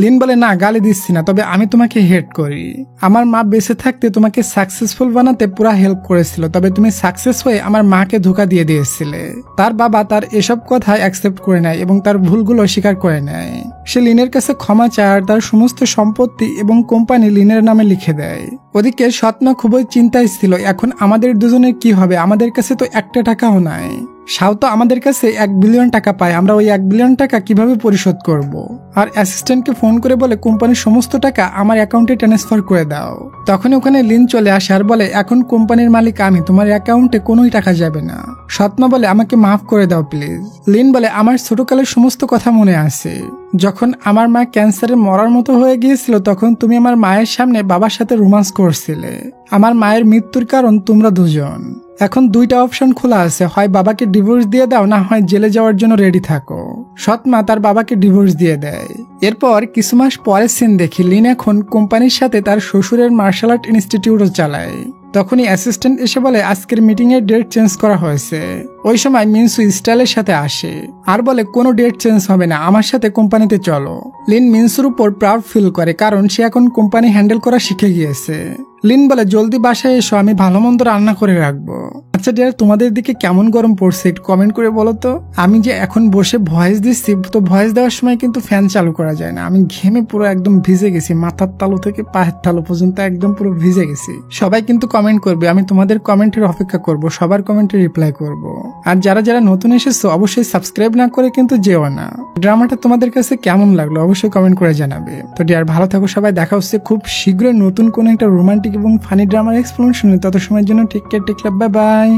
Speaker 1: লিন বলে না, গালি দিচ্ছি না, তবে আমি তোমাকে হেট করি। আমার মা বেঁচে থাকতে তোমাকে সাকসেসফুল বানাতে পুরা হেল্প করেছিল, তবে তুমি সাকসেস হয়ে আমার মাকে ধোঁকা দিয়ে দিয়েছিলে। তার বাবা তার এসব কথা অ্যাকসেপ্ট করে নেয় এবং তার ভুলগুলো স্বীকার করে নেয়। সে লিনের কাছে ক্ষমা চায় আর তার সমস্ত সম্পত্তি এবং কোম্পানি লিনের নামে লিখে দেয়। ওদিকে সৎমা খুবই চিন্তায় ছিল, এখন আমাদের দুজনের কি হবে, আমাদের কাছে তো একটা টাকাও নাই। শাও তো আমাদের কাছে 1 বিলিয়ন টাকা পায়, আমরা ওই 1 বিলিয়ন টাকা কিভাবে পরিশোধ করব? আর অ্যাসিস্ট্যান্টকে ফোন করে বলে কোম্পানির সমস্ত টাকা আমার অ্যাকাউন্টে ট্রান্সফার করে দাও। তখন ওখানে লিন চলে আসে আর বলে এখন কোম্পানির মালিক আমি, তোমার অ্যাকাউন্টে কোনোই টাকা যাবে না। সৎমা বলে আমাকে মাফ করে দাও প্লিজ। লিন বলে আমার ছোটকালের সমস্ত কথা মনে আছে, যখন আমার মা ক্যান্সারে মরার মতো হয়ে গিয়েছিল তখন তুমি আমার মায়ের সামনে বাবার সাথে রোমান্স করছিলে। আমার মায়ের মৃত্যুর কারণ তোমরা দুজন। এখন 2টা অপশন খোলা আছে, হয় বাবাকে ডিভোর্স দিয়ে দাও, না হয় জেলে যাওয়ার জন্য রেডি থাকো। সৎমা তার বাবাকে ডিভোর্স দিয়ে দেয়। এরপর কিছু মাস পরের সিন দেখি লিন এখন কোম্পানির সাথে তার শ্বশুরের মার্শাল আর্ট ইনস্টিটিউটও চালায়। তখনই অ্যাসিস্ট্যান্ট এসে বলে আজকের মিটিং এর ডেট চেঞ্জ করা হয়েছে। ওই সময় মিনসু স্টাইলের সাথে আসে আর বলে কোনো ডেট চেঞ্জ হবে না, আমার সাথে কোম্পানিতে চলো। লিন মিনসুর উপর প্রাউড ফিল করে, কারণ সে এখন কোম্পানি হ্যান্ডেল করা শিখে গিয়েছে। লিন বলে জলদি বাসায় এসো, আমি ভালো মন্দ রান্না করে রাখবো। আচ্ছা ডিয়ার, তোমাদের দিকে কেমন গরম পড়ছে একটু কমেন্ট করে বলো তো। আমি যে এখন বসে ভয়েস দিচ্ছি, তো ভয়েস দেওয়ার সময় কিন্তু ফ্যান চালু করা যায় না। আমি ঘেমে পুরো একদম ভিজে গেছি, মাথার তালু থেকে পায়ের তালু পর্যন্ত একদম পুরো ভিজে গেছি। সবাই কিন্তু কমেন্ট করবে, আমি তোমাদের কমেন্টের অপেক্ষা করব, সবার কমেন্টে রিপ্লাই করব। আর যারা যারা নতুন এসেছো অবশ্যই সাবস্ক্রাইব না করে কিন্তু যেও না। ড্রামাটা তোমাদের কাছে কেমন লাগলো অবশ্যই কমেন্ট করে জানাবে। তো ডিয়ার ভালো থাকো সবাই, দেখা হচ্ছে খুব শীঘ্রই নতুন কোন একটা রোমান্টিক এবং ফানি ড্রামার এক্সপ্লেনেশনে। তত সময়ের জন্য টেক কেয়ার, টেক লাভ, বাই বাই।